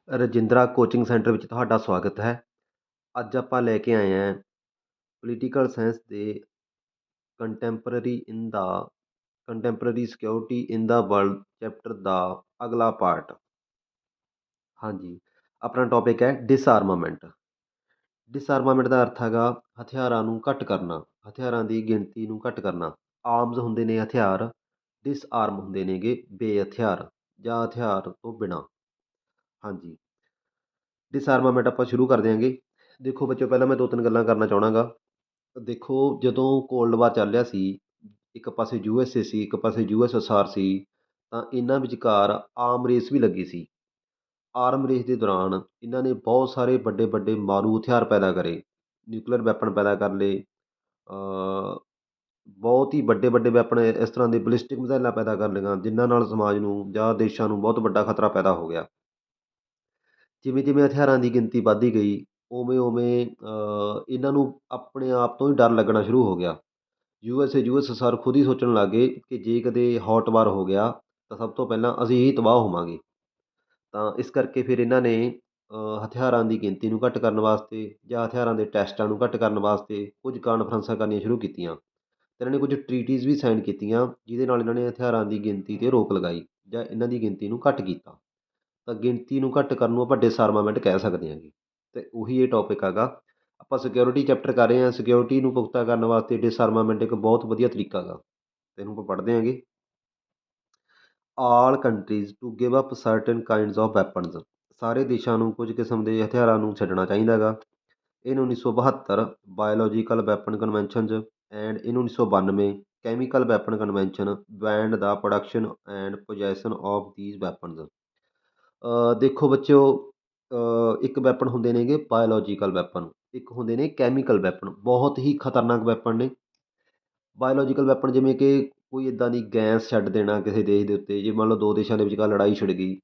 Rajindra coaching centre ਵਿੱਚ ਤੁਹਾਡਾ ਸਵਾਗਤ ਹੈ। ਅੱਜ ਆਪਾਂ ਲੈ ਕੇ ਆਏ ਹਾਂ ਪੋਲੀਟੀਕਲ ਸਾਇੰਸ ਦੇ ਕੰਟੈਂਪਰਰੀ ਸਿਕਿਉਰਿਟੀ ਇਨ ਦਾ ਵਰਲਡ ਚੈਪਟਰ ਦਾ ਅਗਲਾ ਪਾਰਟ। ਹਾਂਜੀ, ਆਪਣਾ ਟੌਪਿਕ ਹੈ ਡਿਸਆਰਮਾਮੈਂਟ। ਡਿਸਆਰਮਾਮੈਂਟ ਦਾ ਅਰਥ ਹੈਗਾ ਹਥਿਆਰਾਂ ਨੂੰ ਘੱਟ ਕਰਨਾ, ਹਥਿਆਰਾਂ ਦੀ ਗਿਣਤੀ ਨੂੰ ਘੱਟ ਕਰਨਾ। ਆਰਮਜ਼ ਹੁੰਦੇ ਨੇ ਹਥਿਆਰ, ਡਿਸਆਰਮ ਹੁੰਦੇ ਨੇਗੇ ਬੇਹਥਿਆਰ ਜਾਂ ਹਥਿਆਰ ਤੋਂ ਬਿਨਾਂ। ਹਾਂਜੀ, ਡਿਸਆਰਮਾਮੈਂਟ ਆਪਾਂ ਸ਼ੁਰੂ ਕਰ ਦਿਆਂਗੇ। ਦੇਖੋ ਬੱਚਿਓ, ਪਹਿਲਾਂ ਮੈਂ ਦੋ ਤਿੰਨ ਗੱਲਾਂ ਕਰਨਾ ਚਾਹੁੰਦਾ ਗਾ। ਦੇਖੋ, ਜਦੋਂ ਕੋਲਡ ਵਾਰ ਚੱਲ ਰਿਹਾ ਸੀ, ਇੱਕ ਪਾਸੇ USA ਸੀ, ਇੱਕ ਪਾਸੇ USSR ਸੀ, ਤਾਂ ਇਹਨਾਂ ਵਿਚਕਾਰ ਆਰਮ ਰੇਸ ਵੀ ਲੱਗੀ ਸੀ। ਆਰਮ ਰੇਸ ਦੇ ਦੌਰਾਨ ਇਹਨਾਂ ਨੇ ਬਹੁਤ ਸਾਰੇ ਵੱਡੇ ਵੱਡੇ ਮਾਰੂ ਹਥਿਆਰ ਪੈਦਾ ਕਰੇ, ਨਿਊਕਲੀਅਰ ਵੈਪਨ ਪੈਦਾ ਕਰ ਲਏ। ਬਹੁਤ ਹੀ ਵੱਡੇ ਵੱਡੇ ਵੈਪਨ ਇਸ ਤਰ੍ਹਾਂ ਦੇ ਬਲਿਸਟਿਕ ਮਿਜ਼ਾਈਲਾਂ ਪੈਦਾ ਕਰ ਲਈਆਂ, ਜਿਨ੍ਹਾਂ ਨਾਲ ਸਮਾਜ ਨੂੰ ਜਾਂ ਦੇਸ਼ਾਂ ਨੂੰ ਬਹੁਤ ਵੱਡਾ ਖਤਰਾ ਪੈਦਾ ਹੋ ਗਿਆ। ਜਿਵੇਂ ਜਿਵੇਂ ਹਥਿਆਰਾਂ ਦੀ ਗਿਣਤੀ ਵੱਧਦੀ ਗਈ, ਉਵੇਂ ਉਵੇਂ ਇਹਨਾਂ ਨੂੰ ਆਪਣੇ ਆਪ ਤੋਂ ਹੀ ਡਰ ਲੱਗਣਾ ਸ਼ੁਰੂ ਹੋ ਗਿਆ। USSR ਖੁਦ ਹੀ ਸੋਚਣ ਲੱਗ ਗਏ ਕਿ ਜੇ ਕਦੇ ਹੌਟ ਵਾਰ ਹੋ ਗਿਆ ਤਾਂ ਸਭ ਤੋਂ ਪਹਿਲਾਂ ਅਸੀਂ ਹੀ ਤਬਾਹ ਹੋਵਾਂਗੇ। ਤਾਂ ਇਸ ਕਰਕੇ ਫਿਰ ਇਹਨਾਂ ਨੇ ਹਥਿਆਰਾਂ ਦੀ ਗਿਣਤੀ ਨੂੰ ਘੱਟ ਕਰਨ ਵਾਸਤੇ ਜਾਂ ਹਥਿਆਰਾਂ ਦੇ ਟੈਸਟਾਂ ਨੂੰ ਘੱਟ ਕਰਨ ਵਾਸਤੇ ਕੁਝ ਕਾਨਫਰੰਸਾਂ ਕਰਨੀਆਂ ਸ਼ੁਰੂ ਕੀਤੀਆਂ। ਅਤੇ ਇਹਨਾਂ ਨੇ ਕੁਝ ਟਰੀਟੀਜ਼ ਵੀ ਸਾਈਨ ਕੀਤੀਆਂ, ਜਿਹਦੇ ਨਾਲ ਇਹਨਾਂ ਨੇ ਹਥਿਆਰਾਂ ਦੀ ਗਿਣਤੀ 'ਤੇ ਰੋਕ ਲਗਾਈ ਜਾਂ ਇਹਨਾਂ ਦੀ ਗਿਣਤੀ ਨੂੰ ਘੱਟ ਕੀਤਾ। ਤਾਂ ਗਿਣਤੀ ਨੂੰ ਘੱਟ ਕਰਨ ਨੂੰ ਆਪਾਂ ਡਿਸਆਰਮਾਮੈਂਟ ਕਹਿ ਸਕਦੇ ਹੈਗੇ। ਅਤੇ ਉਹੀ ਇਹ ਟੌਪਿਕ ਹੈਗਾ। ਆਪਾਂ ਸਿਕਿਉਰਿਟੀ ਚੈਪਟਰ ਕਰ ਰਹੇ ਹਾਂ। ਸਿਕਿਉਰਿਟੀ ਨੂੰ ਪੁਖਤਾ ਕਰਨ ਵਾਸਤੇ ਡਿਸਆਰਮਾਮੈਂਟ ਇੱਕ ਬਹੁਤ ਵਧੀਆ ਤਰੀਕਾ ਗਾ। ਅਤੇ ਇਹਨੂੰ ਆਪਾਂ ਪੜ੍ਹਦੇ ਹੈਗੇ। All countries to give up certain kinds of weapons. ਸਾਰੇ ਦੇਸ਼ਾਂ ਨੂੰ ਕੁਝ ਕਿਸਮ ਦੇ ਹਥਿਆਰਾਂ ਨੂੰ ਛੱਡਣਾ ਚਾਹੀਦਾ ਗਾ। In 1972 biological weapon conventions and in 1992 chemical weapon convention banned the production and possession of these weapons. ਦੇਖੋ ਬੱਚਿਓ, ਇੱਕ ਵੈਪਨ ਹੁੰਦੇ ਨੇਗੇ ਬਾਇਓਲੋਜੀਕਲ ਵੈਪਨ, ਇੱਕ ਹੁੰਦੇ ਨੇ ਕੈਮੀਕਲ ਵੈਪਨ। ਬਹੁਤ ਹੀ ਖਤਰਨਾਕ ਵੈਪਨ ਨੇ। ਬਾਇਓਲੋਜੀਕਲ ਵੈਪਨ ਜਿਵੇਂ ਕਿ ਕੋਈ ਇੱਦਾਂ ਦੀ ਗੈਸ ਛੱਡ ਦੇਣਾ ਕਿਸੇ ਦੇਸ਼ ਦੇ ਉੱਤੇ। ਜੇ ਮੰਨ ਲਓ ਦੋ ਦੇਸ਼ਾਂ ਦੇ ਵਿਚਕਾਰ ਲੜਾਈ ਛਿੜ ਗਈ,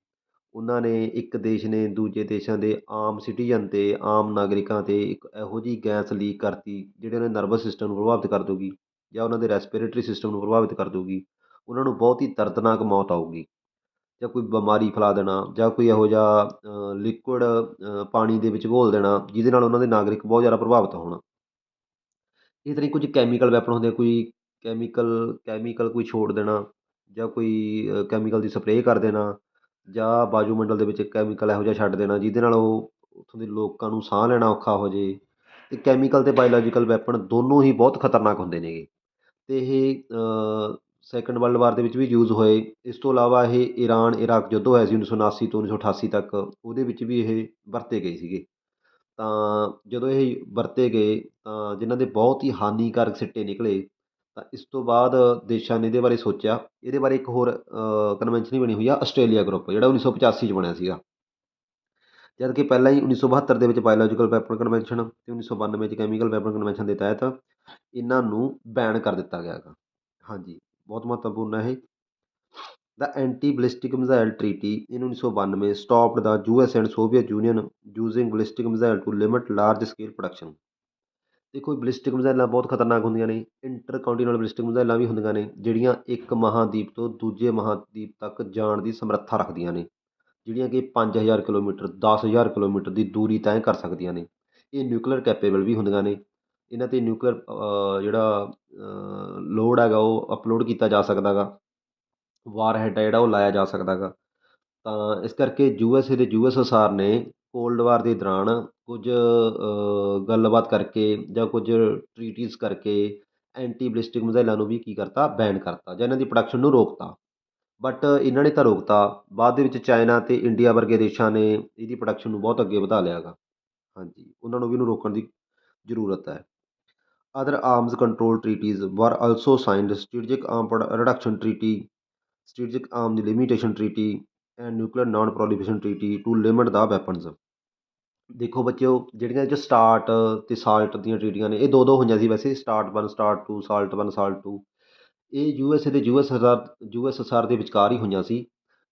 ਉਹਨਾਂ ਨੇ ਇੱਕ ਦੇਸ਼ ਨੇ ਦੂਜੇ ਦੇਸ਼ਾਂ ਦੇ ਆਮ ਸਿਟੀਜ਼ਨ 'ਤੇ, ਆਮ ਨਾਗਰਿਕਾਂ 'ਤੇ ਇੱਕ ਇਹੋ ਜਿਹੀ ਗੈਸ ਲੀਕ ਕਰਤੀ ਜਿਹੜੇ ਉਹਨਾਂ ਦੇ ਨਰਵਸ ਸਿਸਟਮ ਨੂੰ ਪ੍ਰਭਾਵਿਤ ਕਰ ਦਊਗੀ ਜਾਂ ਉਹਨਾਂ ਦੇ ਰੈਸਪੀਰੇਟਰੀ ਸਿਸਟਮ ਨੂੰ ਪ੍ਰਭਾਵਿਤ ਕਰ ਦਊਗੀ। ਉਹਨਾਂ ਨੂੰ ਬਹੁਤ ਹੀ ਦਰਦਨਾਕ ਮੌਤ ਆਊਗੀ। ਜਾਂ ਕੋਈ ਬਿਮਾਰੀ ਫੈਲਾ ਦੇਣਾ, ਜਾਂ ਕੋਈ ਇਹੋ ਜਿਹਾ ਲਿਕੁਇਡ ਪਾਣੀ ਦੇ ਵਿੱਚ ਘੋਲ ਦੇਣਾ, ਜਿਹਦੇ ਨਾਲ ਉਹਨਾਂ ਦੇ ਨਾਗਰਿਕ ਬਹੁਤ ਜ਼ਿਆਦਾ ਪ੍ਰਭਾਵਿਤ ਹੋਣ। ਇਸ ਤਰ੍ਹਾਂ ਕੁਝ ਕੈਮੀਕਲ ਵੈਪਨ ਹੁੰਦੇ, ਕੋਈ ਕੈਮੀਕਲ ਕੋਈ ਛੋੜ ਦੇਣਾ, ਜਾਂ ਕੋਈ ਕੈਮੀਕਲ ਦੀ ਸਪਰੇਅ ਕਰ ਦੇਣਾ, ਜਾਂ ਵਾਯੂਮੰਡਲ ਦੇ ਵਿੱਚ ਕੈਮੀਕਲ ਇਹੋ ਜਿਹਾ ਛੱਡ ਦੇਣਾ ਜਿਹਦੇ ਨਾਲ ਉਹ ਉੱਥੋਂ ਦੇ ਲੋਕਾਂ ਨੂੰ ਸਾਹ ਲੈਣਾ ਔਖਾ ਹੋ ਜਾਏ। ਅਤੇ ਕੈਮੀਕਲ ਅਤੇ ਬਾਇਓਲੋਜੀਕਲ ਵੈਪਨ ਦੋਨੋਂ ਹੀ ਬਹੁਤ ਖਤਰਨਾਕ ਹੁੰਦੇ ਨੇਗੇ। ਅਤੇ ਇਹ ਸੈਕਿੰਡ ਵਰਲਡ ਵਾਰ ਦੇ ਵਿੱਚ ਵੀ ਯੂਜ਼ ਹੋਏ। ਇਸ ਤੋਂ ਇਲਾਵਾ ਇਹ ਈਰਾਨ ਇਰਾਕ ਯੁੱਧ ਹੋਇਆ ਸੀ 1979 ਤੋਂ 1988 ਤੱਕ, ਉਹਦੇ ਵਿੱਚ ਵੀ ਇਹ ਵਰਤੇ ਗਏ ਸੀਗੇ। ਤਾਂ ਜਦੋਂ ਇਹ ਵਰਤੇ ਗਏ ਤਾਂ ਜਿਨ੍ਹਾਂ ਦੇ ਬਹੁਤ ਹੀ ਹਾਨੀਕਾਰਕ ਸਿੱਟੇ ਨਿਕਲੇ, ਤਾਂ ਇਸ ਤੋਂ ਬਾਅਦ ਦੇਸ਼ਾਂ ਨੇ ਇਹਦੇ ਬਾਰੇ ਸੋਚਿਆ। ਇਹਦੇ ਬਾਰੇ ਇੱਕ ਹੋਰ ਕਨਵੈਨਸ਼ਨ ਹੀ ਬਣੀ ਹੋਈ ਆ, ਆਸਟ੍ਰੇਲੀਆ ਗਰੁੱਪ, ਜਿਹੜਾ 1985 'ਚ ਬਣਿਆ ਸੀਗਾ। ਜਦ ਕਿ ਪਹਿਲਾਂ ਹੀ 1972 ਦੇ ਵਿੱਚ ਬਾਇਓਲੋਜੀਕਲ ਵੈਪਨ ਕਨਵੈਨਸ਼ਨ ਅਤੇ 1992 'ਚ ਕੈਮੀਕਲ ਵੈਪਨ ਕਨਵੈਨਸ਼ਨ ਦੇ ਤਹਿਤ ਇਹਨਾਂ ਨੂੰ ਬੈਨ ਕਰ ਦਿੱਤਾ ਗਿਆ ਗਾ। ਹਾਂਜੀ, ਬਹੁਤ ਮਹੱਤਵਪੂਰਨ ਹੈ ਇਹ। The anti ballistic missile treaty in 1992 stopped the US and Soviet Union using ballistic missile to limit large scale production. ਦੇਖੋ, ਬਲਿਸਟਿਕ ਮਿਜ਼ਾਈਲਾਂ ਬਹੁਤ ਖਤਰਨਾਕ ਹੁੰਦੀਆਂ ਨੇ। ਇੰਟਰਕਾਉਂਟੀਨਲ ਬਲਿਸਟਿਕ ਮਿਜ਼ਾਈਲਾਂ ਵੀ ਹੁੰਦੀਆਂ ਨੇ, ਜਿਹੜੀਆਂ ਇੱਕ ਮਹਾਂਦੀਪ ਤੋਂ ਦੂਜੇ ਮਹਾਂਦੀਪ ਤੱਕ ਜਾਣ ਦੀ ਸਮਰੱਥਾ ਰੱਖਦੀਆਂ ਨੇ, ਜਿਹੜੀਆਂ ਕਿ 5000 ਕਿਲੋਮੀਟਰ, 10,000 ਕਿਲੋਮੀਟਰ ਦੀ ਦੂਰੀ ਤੈਅ ਕਰ ਸਕਦੀਆਂ ਨੇ। ਇਹ ਨਿਊਕਲੀਅਰ ਕੈਪੇਬਲ ਵੀ ਹੁੰਦੀਆਂ ਨੇ। ਇਹਨਾਂ 'ਤੇ ਨਿਊਕਲੀਅਰ ਜਿਹੜਾ ਲੋਡ ਹੈਗਾ ਉਹ ਅਪਲੋਡ ਕੀਤਾ ਜਾ ਸਕਦਾ ਗਾ। ਵਾਰਹੈਡ ਹੈ ਜਿਹੜਾ ਉਹ ਲਾਇਆ ਜਾ ਸਕਦਾ ਗਾ। ਤਾਂ ਇਸ ਕਰਕੇ USA ਅਤੇ USSR ਨੇ ਕੋਲਡ ਵਾਰ ਦੇ ਦੌਰਾਨ ਕੁਝ ਗੱਲਬਾਤ ਕਰਕੇ ਜਾਂ ਕੁਝ ਟਰੀਟੀਜ਼ ਕਰਕੇ ਐਂਟੀ ਬਲਿਸਟਿਕ ਮਿਜ਼ਾਈਲਾਂ ਨੂੰ ਵੀ ਕੀ ਕਰਤਾ, ਬੈਨ ਕਰਤਾ ਜਾਂ ਇਹਨਾਂ ਦੀ ਪ੍ਰੋਡਕਸ਼ਨ ਨੂੰ ਰੋਕਤਾ। ਬਟ ਇਹਨਾਂ ਨੇ ਤਾਂ ਰੋਕਤਾ, ਬਾਅਦ ਦੇ ਵਿੱਚ ਚਾਈਨਾ ਅਤੇ ਇੰਡੀਆ ਵਰਗੇ ਦੇਸ਼ਾਂ ਨੇ ਇਹਦੀ ਪ੍ਰੋਡਕਸ਼ਨ ਨੂੰ ਬਹੁਤ ਅੱਗੇ ਵਧਾ ਲਿਆ ਗਾ। ਹਾਂਜੀ, ਉਹਨਾਂ ਨੂੰ ਵੀ ਇਹਨੂੰ ਰੋਕਣ ਦੀ ਜ਼ਰੂਰਤ ਹੈ। Other arms control treaties were also signed, strategic arm reduction treaty, strategic arm limitation treaty and nuclear non proliferation treaty to limit the weapons. ਦੇਖੋ ਬੱਚਿਓ, ਜਿਹੜੀਆਂ ਇਹ 'ਚ ਸਟਾਰਟ ਅਤੇ ਸਾਲਟ ਦੀਆਂ ਟਰੀਟੀਆਂ ਨੇ, ਇਹ ਦੋ ਦੋ ਹੋਈਆਂ ਸੀ ਵੈਸੇ, ਸਟਾਰਟ 1 ਸਟਾਰਟ 2, ਸਾਲਟ 1 ਸਾਲਟ 2। ਇਹ USA ਅਤੇ USSR ਦੇ ਵਿਚਕਾਰ ਹੀ ਹੋਈਆਂ ਸੀ।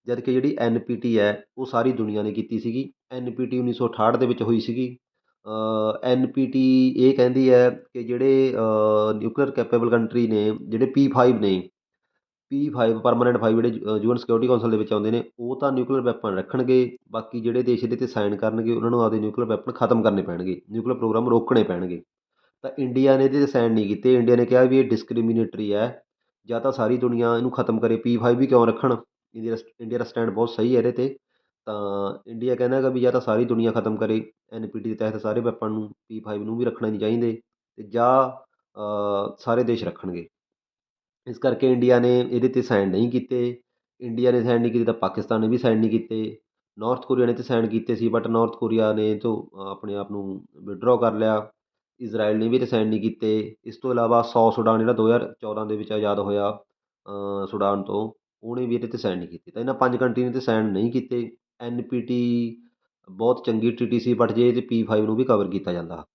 ਜਦ ਕਿ ਜਿਹੜੀ NPT ਹੈ ਉਹ ਸਾਰੀ ਦੁਨੀਆ ਨੇ ਕੀਤੀ ਸੀਗੀ। NPT 1968 ਦੇ ਵਿੱਚ ਹੋਈ ਸੀਗੀ। NPT ਇਹ ਕਹਿੰਦੀ ਹੈ ਕਿ ਜਿਹੜੇ ਨਿਊਕਲੀਅਰ ਕੈਪੇਬਲ ਕੰਟਰੀ ਨੇ, ਜਿਹੜੇ P5 ਨੇ, P5 ਪਰਮਾਨੈਂਟ 5 ਜਿਹੜੇ ਯੂਐਨ ਸਿਕਿਉਰਿਟੀ ਕੌਂਸਲ ਦੇ ਵਿੱਚ ਆਉਂਦੇ ਨੇ, ਉਹ ਤਾਂ ਨਿਊਕਲੀਅਰ ਵੈਪਨ ਰੱਖਣਗੇ। ਬਾਕੀ ਜਿਹੜੇ ਦੇਸ਼ ਇਹਦੇ 'ਤੇ ਸਾਈਨ ਕਰਨਗੇ ਉਹਨਾਂ ਨੂੰ ਆਪਦੇ ਨਿਊਕਲੀਅਰ ਵੈਪਨ ਖਤਮ ਕਰਨੇ ਪੈਣਗੇ, ਨਿਊਕਲੀਅਰ ਪ੍ਰੋਗਰਾਮ ਰੋਕਣੇ ਪੈਣਗੇ। ਤਾਂ ਇੰਡੀਆ ਨੇ ਇਹਦੇ 'ਤੇ ਸਾਈਨ ਨਹੀਂ ਕੀਤੇ। ਇੰਡੀਆ ਨੇ ਕਿਹਾ ਵੀ ਇਹ ਡਿਸਕ੍ਰਿਮੀਨੇਟਰੀ ਹੈ, ਜਾਂ ਤਾਂ ਸਾਰੀ ਦੁਨੀਆ ਇਹਨੂੰ ਖਤਮ ਕਰੇ। P5 ਵੀ ਕਿਉਂ ਰੱਖਣ, ਇੰਡੀਆ ਦਾ ਸਟੈਂਡ ਬਹੁਤ ਸਹੀ ਹੈ ਇਹਦੇ 'ਤੇ। ਤਾਂ ਇੰਡੀਆ ਕਹਿੰਦਾ ਹੈਗਾ ਵੀ ਜਾਂ ਤਾਂ ਸਾਰੀ ਦੁਨੀਆ ਖਤਮ ਕਰੇ NPT ਦੇ ਤਹਿਤ ਸਾਰੇ ਵੈਪਨ ਨੂੰ, P5 ਨੂੰ ਵੀ ਰੱਖਣਾ ਨਹੀਂ ਚਾਹੀਦੇ, ਅਤੇ ਜਾਂ ਸਾਰੇ ਦੇਸ਼ ਰੱਖਣਗੇ। ਇਸ ਕਰਕੇ ਇੰਡੀਆ ਨੇ ਇਹਦੇ 'ਤੇ ਸਾਈਨ ਨਹੀਂ ਕੀਤੇ। ਇੰਡੀਆ ਨੇ ਸਾਈਨ ਨਹੀਂ ਕੀਤੇ ਤਾਂ ਪਾਕਿਸਤਾਨ ਨੇ ਵੀ ਸਾਈਨ ਨਹੀਂ ਕੀਤੇ। ਨਾਰਥ ਕੋਰੀਆ ਨੇ ਤਾਂ ਸਾਈਨ ਕੀਤੇ ਸੀ, ਬਟ ਨਾਰਥ ਕੋਰੀਆ ਨੇ ਤੋਂ ਆਪਣੇ ਆਪ ਨੂੰ ਵਿਡਰੋ ਕਰ ਲਿਆ। ਇਜ਼ਰਾਈਲ ਨੇ ਵੀ ਇਹ 'ਤੇ ਸਾਈਨ ਨਹੀਂ ਕੀਤੇ। ਇਸ ਤੋਂ ਇਲਾਵਾ ਸਾਊਥ ਸੁਡਾਨ ਜਿਹੜਾ 2014 ਦੇ ਵਿੱਚ ਆਜ਼ਾਦ ਹੋਇਆ ਸੁਡਾਨ ਤੋਂ, ਉਹਨੇ ਵੀ ਇਹਦੇ 'ਤੇ ਸਾਈਨ ਨਹੀਂ ਕੀਤੇ। ਤਾਂ ਇਹਨਾਂ 5 ਕੰਟਰੀ ਨੇ ਤਾਂ ਸਾਈਨ ਨਹੀਂ ਕੀਤੇ। NPT ਬਹੁਤ ਚੰਗੀ ਟਰੀਟੀ ਸੀ, ਬਟ ਜੇ ਇਹ 'ਤੇ P5 ਨੂੰ ਵੀ ਕਵਰ ਕੀਤਾ ਜਾਂਦਾ।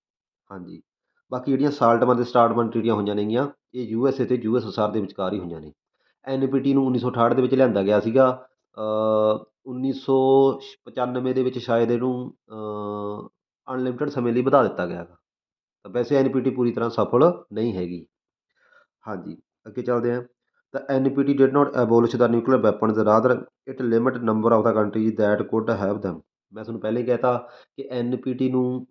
ਹਾਂਜੀ, ਬਾਕੀ ਜਿਹੜੀਆਂ ਸਾਲਟਮੈਨ ਅਤੇ ਸਟਾਰਟਮੈਨ ਟਰੀਟੀਆਂ ਹੋਈਆਂ ਨੇਗੀਆਂ, ਇਹ USA ਅਤੇ USSR ਦੇ ਵਿਚਕਾਰ ਹੀ ਹੋਈਆਂ ਨੇ। NPT ਨੂੰ 1968 ਦੇ ਵਿੱਚ ਲਿਆਂਦਾ ਗਿਆ ਸੀਗਾ। 1995 ਦੇ ਵਿੱਚ ਸ਼ਾਇਦ ਇਹਨੂੰ ਅਨਲਿਮਿਟਡ ਸਮੇਂ ਲਈ ਵਧਾ ਦਿੱਤਾ ਗਿਆ ਗਾ। ਤਾਂ ਵੈਸੇ NPT ਪੂਰੀ ਤਰ੍ਹਾਂ ਸਫਲ ਨਹੀਂ ਹੈਗੀ। ਹਾਂਜੀ, ਅੱਗੇ ਚੱਲਦੇ ਹਾਂ। ਤਾਂ NPT did not abolish the nuclear weapons rather it limit number of the countries that could have them. ਮੈਂ ਤੁਹਾਨੂੰ ਪਹਿਲਾਂ ਹੀ ਕਹਿ ਤਾ ਕਿ NPT ਨੂੰ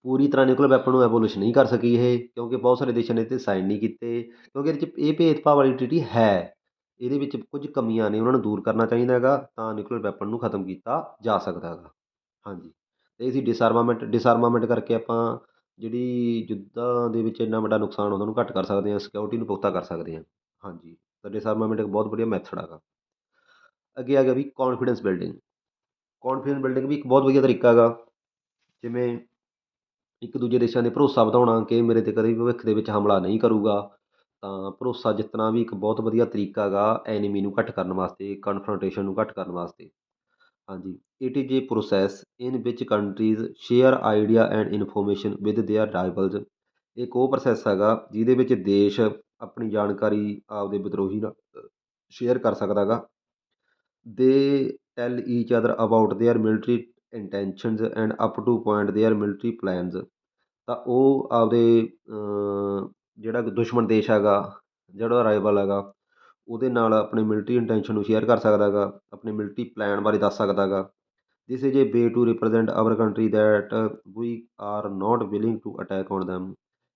ਪੂਰੀ ਤਰ੍ਹਾਂ ਨਿਊਕਲੀਅਰ ਵੈਪਨ ਨੂੰ ਐਬੋਲਿਸ਼ ਨਹੀਂ ਕਰ ਸਕੀ ਇਹ, ਕਿਉਂਕਿ ਬਹੁਤ ਸਾਰੇ ਦੇਸ਼ਾਂ ਨੇ ਇਹ 'ਤੇ ਸਾਈਨ ਨਹੀਂ ਕੀਤੇ। ਕਿਉਂਕਿ ਇਹਦੇ 'ਚ ਇਹ ਭੇਦਭਾਵ ਵਾਲੀ ਟਰੀਟੀ ਹੈ, ਇਹਦੇ ਵਿੱਚ ਕੁਝ ਕਮੀਆਂ ਨੇ, ਉਹਨਾਂ ਨੂੰ ਦੂਰ ਕਰਨਾ ਚਾਹੀਦਾ ਹੈਗਾ, ਤਾਂ ਨਿਊਕਲੀਅਰ ਵੈਪਨ ਨੂੰ ਖਤਮ ਕੀਤਾ ਜਾ ਸਕਦਾ ਹੈਗਾ। ਹਾਂਜੀ, ਅਤੇ ਅਸੀਂ ਡਿਸਆਰਮਾਮੈਂਟ ਕਰਕੇ ਆਪਾਂ ਜਿਹੜੀ ਯੁੱਧਾਂ ਦੇ ਵਿੱਚ ਇੰਨਾ ਵੱਡਾ ਨੁਕਸਾਨ ਹੁੰਦਾ ਉਹਨੂੰ ਘੱਟ ਕਰ ਸਕਦੇ ਹਾਂ, ਸਿਕਿਉਰਿਟੀ ਨੂੰ ਪੁਖਤਾ ਕਰ ਸਕਦੇ ਹਾਂ। ਹਾਂਜੀ, ਤਾਂ ਡਿਸਆਰਮਾਮੈਂਟ ਇੱਕ ਬਹੁਤ ਵਧੀਆ ਮੈਥਡ ਹੈਗਾ। ਅੱਗੇ ਆ ਗਿਆ ਵੀ ਕੌਨਫੀਡੈਂਸ ਬਿਲਡਿੰਗ। ਕੌਨਫੀਡੈਂਸ ਬਿਲਡਿੰਗ ਵੀ ਇੱਕ ਬਹੁਤ ਵਧੀਆ ਤਰੀਕਾ ਹੈਗਾ। ਜਿਵੇਂ ਇੱਕ ਦੂਜੇ ਦੇਸ਼ਾਂ 'ਤੇ ਭਰੋਸਾ ਵਧਾਉਣਾ ਕਿ ਮੇਰੇ 'ਤੇ ਕਦੇ ਵੀ ਭਵਿੱਖ ਦੇ ਵਿੱਚ ਹਮਲਾ ਨਹੀਂ ਕਰੂਗਾ। ਤਾਂ ਭਰੋਸਾ ਜਿੱਤਣਾ ਵੀ ਇੱਕ ਬਹੁਤ ਵਧੀਆ ਤਰੀਕਾ ਹੈਗਾ ਐਨੀਮੀ ਨੂੰ ਘੱਟ ਕਰਨ ਵਾਸਤੇ, ਕਨਫਰੰਟੇਸ਼ਨ ਨੂੰ ਘੱਟ ਕਰਨ ਵਾਸਤੇ। ਹਾਂਜੀ, it is a process in which countries share idea and information with their rivals. ਇੱਕ ਉਹ ਪ੍ਰੋਸੈਸ ਹੈਗਾ ਜਿਹਦੇ ਵਿੱਚ ਦੇਸ਼ ਆਪਣੀ ਜਾਣਕਾਰੀ ਆਪਦੇ ਵਿਦਰੋਹੀ ਨਾਲ ਸ਼ੇਅਰ ਕਰ ਸਕਦਾ ਗਾ। They tell each other about their military intentions and up to point their military plans. ਤਾਂ ਉਹ ਆਪਦੇ ਜਿਹੜਾ ਦੁਸ਼ਮਣ ਦੇਸ਼ ਹੈਗਾ, ਜਿਹੜਾ ਰਾਈਵਲ ਹੈਗਾ, ਉਹਦੇ ਨਾਲ ਆਪਣੇ ਮਿਲਟਰੀ ਇੰਟੈਂਸ਼ਨ ਨੂੰ ਸ਼ੇਅਰ ਕਰ ਸਕਦਾ ਗਾ, ਆਪਣੇ ਮਿਲਟਰੀ ਪਲਾਨ ਬਾਰੇ ਦੱਸ ਸਕਦਾ ਗਾ। This is a way to represent our country that we are not willing to attack on them.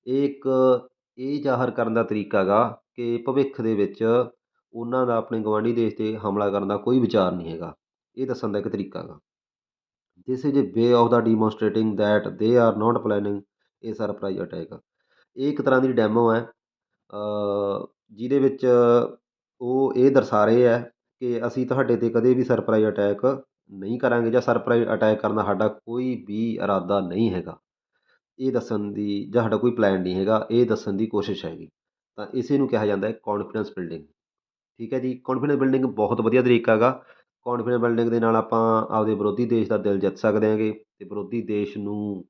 ਇਹ ਇੱਕ ਇਹ ਜ਼ਾਹਰ ਕਰਨ ਦਾ ਤਰੀਕਾ ਹੈਗਾ ਕਿ ਭਵਿੱਖ ਦੇ ਵਿੱਚ ਉਹਨਾਂ ਦਾ ਆਪਣੇ ਗਵਾਂਢੀ ਦੇਸ਼ 'ਤੇ ਹਮਲਾ ਕਰਨ ਦਾ ਕੋਈ ਵਿਚਾਰ ਨਹੀਂ ਹੈਗਾ। ਇਹ ਦੱਸਣ ਦਾ ਇੱਕ ਤਰੀਕਾ ਹੈਗਾ। This is a way of the demonstrating that they are not planning a surprise attack. ਇਹ ਇੱਕ ਤਰ੍ਹਾਂ ਦੀ ਡੈਮੋ ਹੈ, ਜਿਹਦੇ ਵਿੱਚ ਉਹ ਇਹ ਦਰਸਾ ਰਹੇ ਹੈ ਕਿ ਅਸੀਂ ਤੁਹਾਡੇ 'ਤੇ ਕਦੇ ਵੀ ਸਰਪ੍ਰਾਈਜ਼ ਅਟੈਕ ਨਹੀਂ ਕਰਾਂਗੇ, ਜਾਂ ਸਰਪ੍ਰਾਈਜ਼ ਅਟੈਕ ਕਰਨ ਦਾ ਸਾਡਾ ਕੋਈ ਵੀ ਇਰਾਦਾ ਨਹੀਂ ਹੈਗਾ। ਇਹ ਦੱਸਣ ਦੀ, ਜਾਂ ਸਾਡਾ ਕੋਈ ਪਲਾਨ ਨਹੀਂ ਹੈਗਾ, ਇਹ ਦੱਸਣ ਦੀ ਕੋਸ਼ਿਸ਼ ਹੈਗੀ। ਤਾਂ ਇਸੇ ਨੂੰ ਕਿਹਾ ਜਾਂਦਾ ਹੈ ਕੌਨਫੀਡੈਂਸ ਬਿਲਡਿੰਗ। ਠੀਕ ਹੈ ਜੀ, ਕੌਨਫੀਡੈਂਸ ਬਿਲਡਿੰਗ ਬਹੁਤ ਵਧੀਆ ਤਰੀਕਾ ਹੈਗਾ। ਕੌਨਫੀਡੈਂਸ ਬਿਲਡਿੰਗ ਦੇ ਨਾਲ ਆਪਾਂ ਆਪਦੇ ਵਿਰੋਧੀ ਦੇਸ਼ ਦਾ ਦਿਲ ਜਿੱਤ ਸਕਦੇ ਹੈਗੇ, ਅਤੇ ਵਿਰੋਧੀ ਦੇਸ਼ ਨੂੰ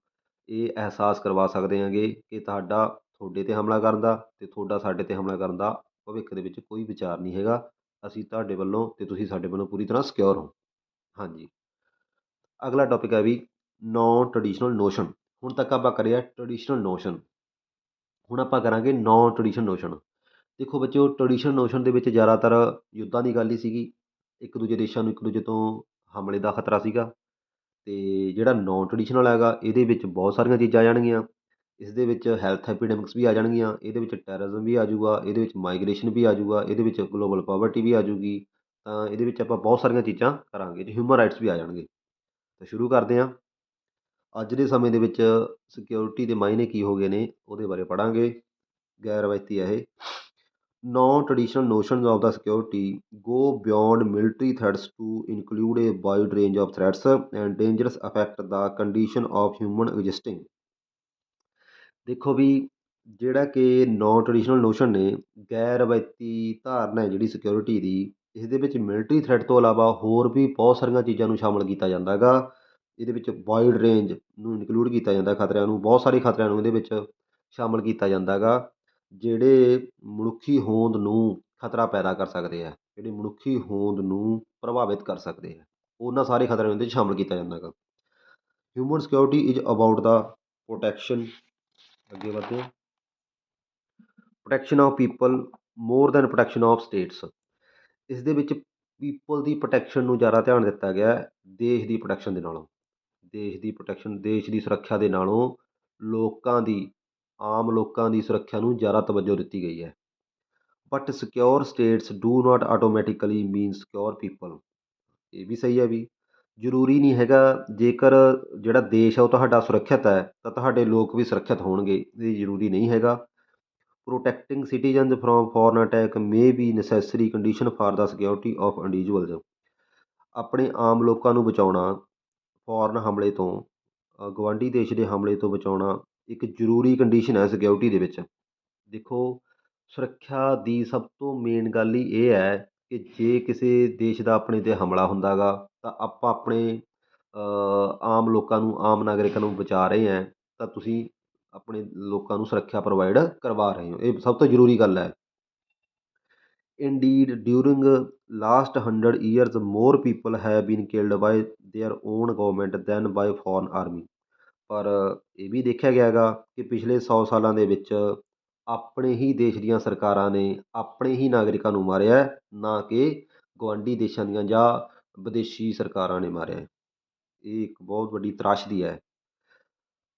ਇਹ ਅਹਿਸਾਸ ਕਰਵਾ ਸਕਦੇ ਹੈਗੇ ਕਿ ਤੁਹਾਡੇ 'ਤੇ ਹਮਲਾ ਕਰਨ ਦਾ ਅਤੇ ਤੁਹਾਡਾ ਸਾਡੇ 'ਤੇ ਹਮਲਾ ਕਰਨ ਦਾ ਭਵਿੱਖ ਦੇ ਵਿੱਚ ਕੋਈ ਵਿਚਾਰ ਨਹੀਂ ਹੈਗਾ। ਅਸੀਂ ਤੁਹਾਡੇ ਵੱਲੋਂ ਅਤੇ ਤੁਸੀਂ ਸਾਡੇ ਵੱਲੋਂ ਪੂਰੀ ਤਰ੍ਹਾਂ ਸਿਕਿਉਰ ਹੋ। ਹਾਂਜੀ, ਅਗਲਾ ਟੌਪਿਕ ਹੈ ਵੀ ਨੌਨ ਟਰਡੀਸ਼ਨਲ ਨੋਸ਼ਨ। ਹੁਣ ਤੱਕ ਆਪਾਂ ਕਰਿਆ ਟਰਡੀਸ਼ਨਲ ਨੋਸ਼ਨ, ਹੁਣ ਆਪਾਂ ਕਰਾਂਗੇ ਨੌਨ ਟਰਡੀਸ਼ਨਲ ਨੋਸ਼ਨ। ਦੇਖੋ ਬੱਚਿਓ, ਟਰਡੀਸ਼ਨਲ ਨੋਸ਼ਨ ਦੇ ਵਿੱਚ ਜ਼ਿਆਦਾਤਰ ਯੁੱਧਾਂ ਦੀ ਗੱਲ ਹੀ ਸੀਗੀ, ਇੱਕ ਦੂਜੇ ਦੇਸ਼ਾਂ ਨੂੰ ਇੱਕ ਦੂਜੇ ਤੋਂ ਹਮਲੇ ਦਾ ਖਤਰਾ ਸੀਗਾ। ਅਤੇ ਜਿਹੜਾ ਨੌਨ ਟਰਡੀਸ਼ਨਲ ਹੈਗਾ, ਇਹਦੇ ਵਿੱਚ ਬਹੁਤ ਸਾਰੀਆਂ ਚੀਜ਼ਾਂ ਆ ਜਾਣਗੀਆਂ। ਇਸ ਦੇ ਵਿੱਚ ਹੈਲਥ ਐਪੀਡੈਮਿਕਸ ਵੀ ਆ ਜਾਣਗੀਆਂ, ਇਹਦੇ ਵਿੱਚ ਟੈਰਰਿਜ਼ਮ ਵੀ ਆ ਜਾਊਗਾ, ਇਹਦੇ ਵਿੱਚ ਮਾਈਗ੍ਰੇਸ਼ਨ ਵੀ ਆ ਜਾਊਗਾ, ਇਹਦੇ ਵਿੱਚ ਗਲੋਬਲ ਪਾਵਰਟੀ ਵੀ ਆ ਜਾਊਗੀ। ਤਾਂ ਇਹਦੇ ਵਿੱਚ ਆਪਾਂ ਬਹੁਤ ਸਾਰੀਆਂ ਚੀਜ਼ਾਂ ਕਰਾਂਗੇ, ਹਿਊਮਨ ਰਾਈਟਸ ਵੀ ਆ ਜਾਣਗੇ। ਤਾਂ ਸ਼ੁਰੂ ਕਰਦੇ ਹਾਂ। ਅੱਜ ਦੇ ਸਮੇਂ ਦੇ ਵਿੱਚ ਸਿਕਿਉਰਿਟੀ ਦੇ ਮਾਇਨੇ ਕੀ ਹੋ ਗਏ ਨੇ, ਉਹਦੇ ਬਾਰੇ ਪੜ੍ਹਾਂਗੇ। ਗੈਰ ਰਵਾਇਤੀ ਹੈ ਇਹ। Non traditional notions of the security go beyond military threats to include a wide range of threats and dangers affect the condition of human existing. ਦੇਖੋ ਵੀ, ਜਿਹੜਾ ਕਿ ਨੌਨ ਟਰਡੀਸ਼ਨਲ ਨੋਸ਼ਨ ਨੇ, ਗੈਰ ਰਵਾਇਤੀ ਧਾਰਨਾ ਹੈ ਜਿਹੜੀ ਸਿਕਿਉਰਿਟੀ ਦੀ, ਇਸ ਦੇ ਵਿੱਚ ਮਿਲਟਰੀ ਥ੍ਰੈਟ ਤੋਂ ਇਲਾਵਾ ਹੋਰ ਵੀ ਬਹੁਤ ਸਾਰੀਆਂ ਚੀਜ਼ਾਂ ਨੂੰ ਸ਼ਾਮਿਲ ਕੀਤਾ ਜਾਂਦਾ ਹੈਗਾ। ਇਹਦੇ ਵਿੱਚ ਵਾਈਡ ਰੇਂਜ ਨੂੰ ਇਨਕਲੂਡ ਕੀਤਾ ਜਾਂਦਾ, ਖਤਰਿਆਂ ਨੂੰ, ਬਹੁਤ ਸਾਰੇ ਖਤਰਿਆਂ ਨੂੰ ਇਹਦੇ ਵਿੱਚ ਸ਼ਾਮਿਲ ਕੀਤਾ ਜਾਂਦਾ ਹੈਗਾ, ਜਿਹੜੇ ਮਨੁੱਖੀ ਹੋਂਦ ਨੂੰ ਖਤਰਾ ਪੈਦਾ ਕਰ ਸਕਦੇ ਆ, ਜਿਹੜੇ ਮਨੁੱਖੀ ਹੋਂਦ ਨੂੰ ਪ੍ਰਭਾਵਿਤ ਕਰ ਸਕਦੇ ਆ, ਉਹਨਾਂ ਸਾਰੇ ਖਤਰਿਆਂ ਨੂੰ ਇਹਦੇ 'ਚ ਸ਼ਾਮਿਲ ਕੀਤਾ ਜਾਂਦਾ ਹੈਗਾ। Human security is about the protection, ਅੱਗੇ ਵਧਦੇ ਹਾਂ, protection of people more than protection of states. ਇਸ ਦੇ ਵਿੱਚ ਪੀਪਲ ਦੀ ਪ੍ਰੋਟੈਕਸ਼ਨ ਨੂੰ ਜ਼ਿਆਦਾ ਧਿਆਨ ਦਿੱਤਾ ਗਿਆ ਹੈ, ਦੇਸ਼ ਦੀ ਪ੍ਰੋਟੈਕਸ਼ਨ ਦੇ ਨਾਲੋਂ। ਦੇਸ਼ ਦੀ ਪ੍ਰੋਟੈਕਸ਼ਨ, ਦੇਸ਼ ਦੀ ਸੁਰੱਖਿਆ ਦੇ ਨਾਲੋਂ ਲੋਕਾਂ ਦੀ, ਆਮ ਲੋਕਾਂ ਦੀ ਸੁਰੱਖਿਆ ਨੂੰ ਜ਼ਿਆਦਾ ਤਵੱਜੋ ਦਿੱਤੀ ਗਈ ਹੈ। But secure states do not automatically mean secure people. ਇਹ ਵੀ ਸਹੀ ਹੈ ਵੀ, ਜ਼ਰੂਰੀ ਨਹੀਂ ਹੈਗਾ ਜੇਕਰ ਜਿਹੜਾ ਦੇਸ਼ ਹੈ ਉਹ ਤੁਹਾਡਾ ਸੁਰੱਖਿਅਤ ਹੈ ਤਾਂ ਤੁਹਾਡੇ ਲੋਕ ਵੀ ਸੁਰੱਖਿਅਤ ਹੋਣਗੇ, ਇਹ ਜ਼ਰੂਰੀ ਨਹੀਂ ਹੈਗਾ। Protecting citizens from foreign attack may be necessary condition for the security of individuals. ਆਪਣੇ ਆਮ ਲੋਕਾਂ ਨੂੰ ਬਚਾਉਣਾ ਫੋਰਨ ਹਮਲੇ ਤੋਂ, ਗਵਾਂਢੀ ਦੇਸ਼ ਦੇ ਹਮਲੇ ਤੋਂ ਬਚਾਉਣਾ ਇੱਕ ਜ਼ਰੂਰੀ ਕੰਡੀਸ਼ਨ ਹੈ ਸਿਕਿਉਰਿਟੀ ਦੇ ਵਿੱਚ। ਦੇਖੋ, ਸੁਰੱਖਿਆ ਦੀ ਸਭ ਤੋਂ ਮੇਨ ਗੱਲ ਹੀ ਇਹ ਹੈ ਕਿ ਜੇ ਕਿਸੇ ਦੇਸ਼ ਦਾ ਆਪਣੇ 'ਤੇ ਹਮਲਾ ਹੁੰਦਾ ਗਾ ਤਾਂ ਆਪਾਂ ਆਪਣੇ ਆਮ ਲੋਕਾਂ ਨੂੰ, ਆਮ ਨਾਗਰਿਕਾਂ ਨੂੰ ਬਚਾ ਰਹੇ ਹੈ, ਤਾਂ ਤੁਸੀਂ ਆਪਣੇ ਲੋਕਾਂ ਨੂੰ ਸੁਰੱਖਿਆ ਪ੍ਰੋਵਾਈਡ ਕਰਵਾ ਰਹੇ ਹੋ, ਇਹ ਸਭ ਤੋਂ ਜ਼ਰੂਰੀ ਗੱਲ ਹੈ। Indeed during last 100 years more people have been killed by their own government than by foreign army। ਪਰ ਇਹ ਵੀ ਦੇਖਿਆ ਗਿਆ ਗਾ ਕਿ ਪਿਛਲੇ 100 ਸਾਲਾਂ ਦੇ ਵਿੱਚ ਆਪਣੇ ਹੀ ਦੇਸ਼ ਦੀਆਂ ਸਰਕਾਰਾਂ ਨੇ ਆਪਣੇ ਹੀ ਨਾਗਰਿਕਾਂ ਨੂੰ ਮਾਰਿਆ ਹੈ, ਨਾ ਕਿ ਗੁਆਂਢੀ ਦੇਸ਼ਾਂ ਦੀਆਂ ਜਾਂ ਵਿਦੇਸ਼ੀ ਸਰਕਾਰਾਂ ਨੇ ਮਾਰਿਆ ਹੈ। ਇਹ ਇੱਕ ਬਹੁਤ ਵੱਡੀ ਤਰਾਸ਼ਦੀ ਹੈ।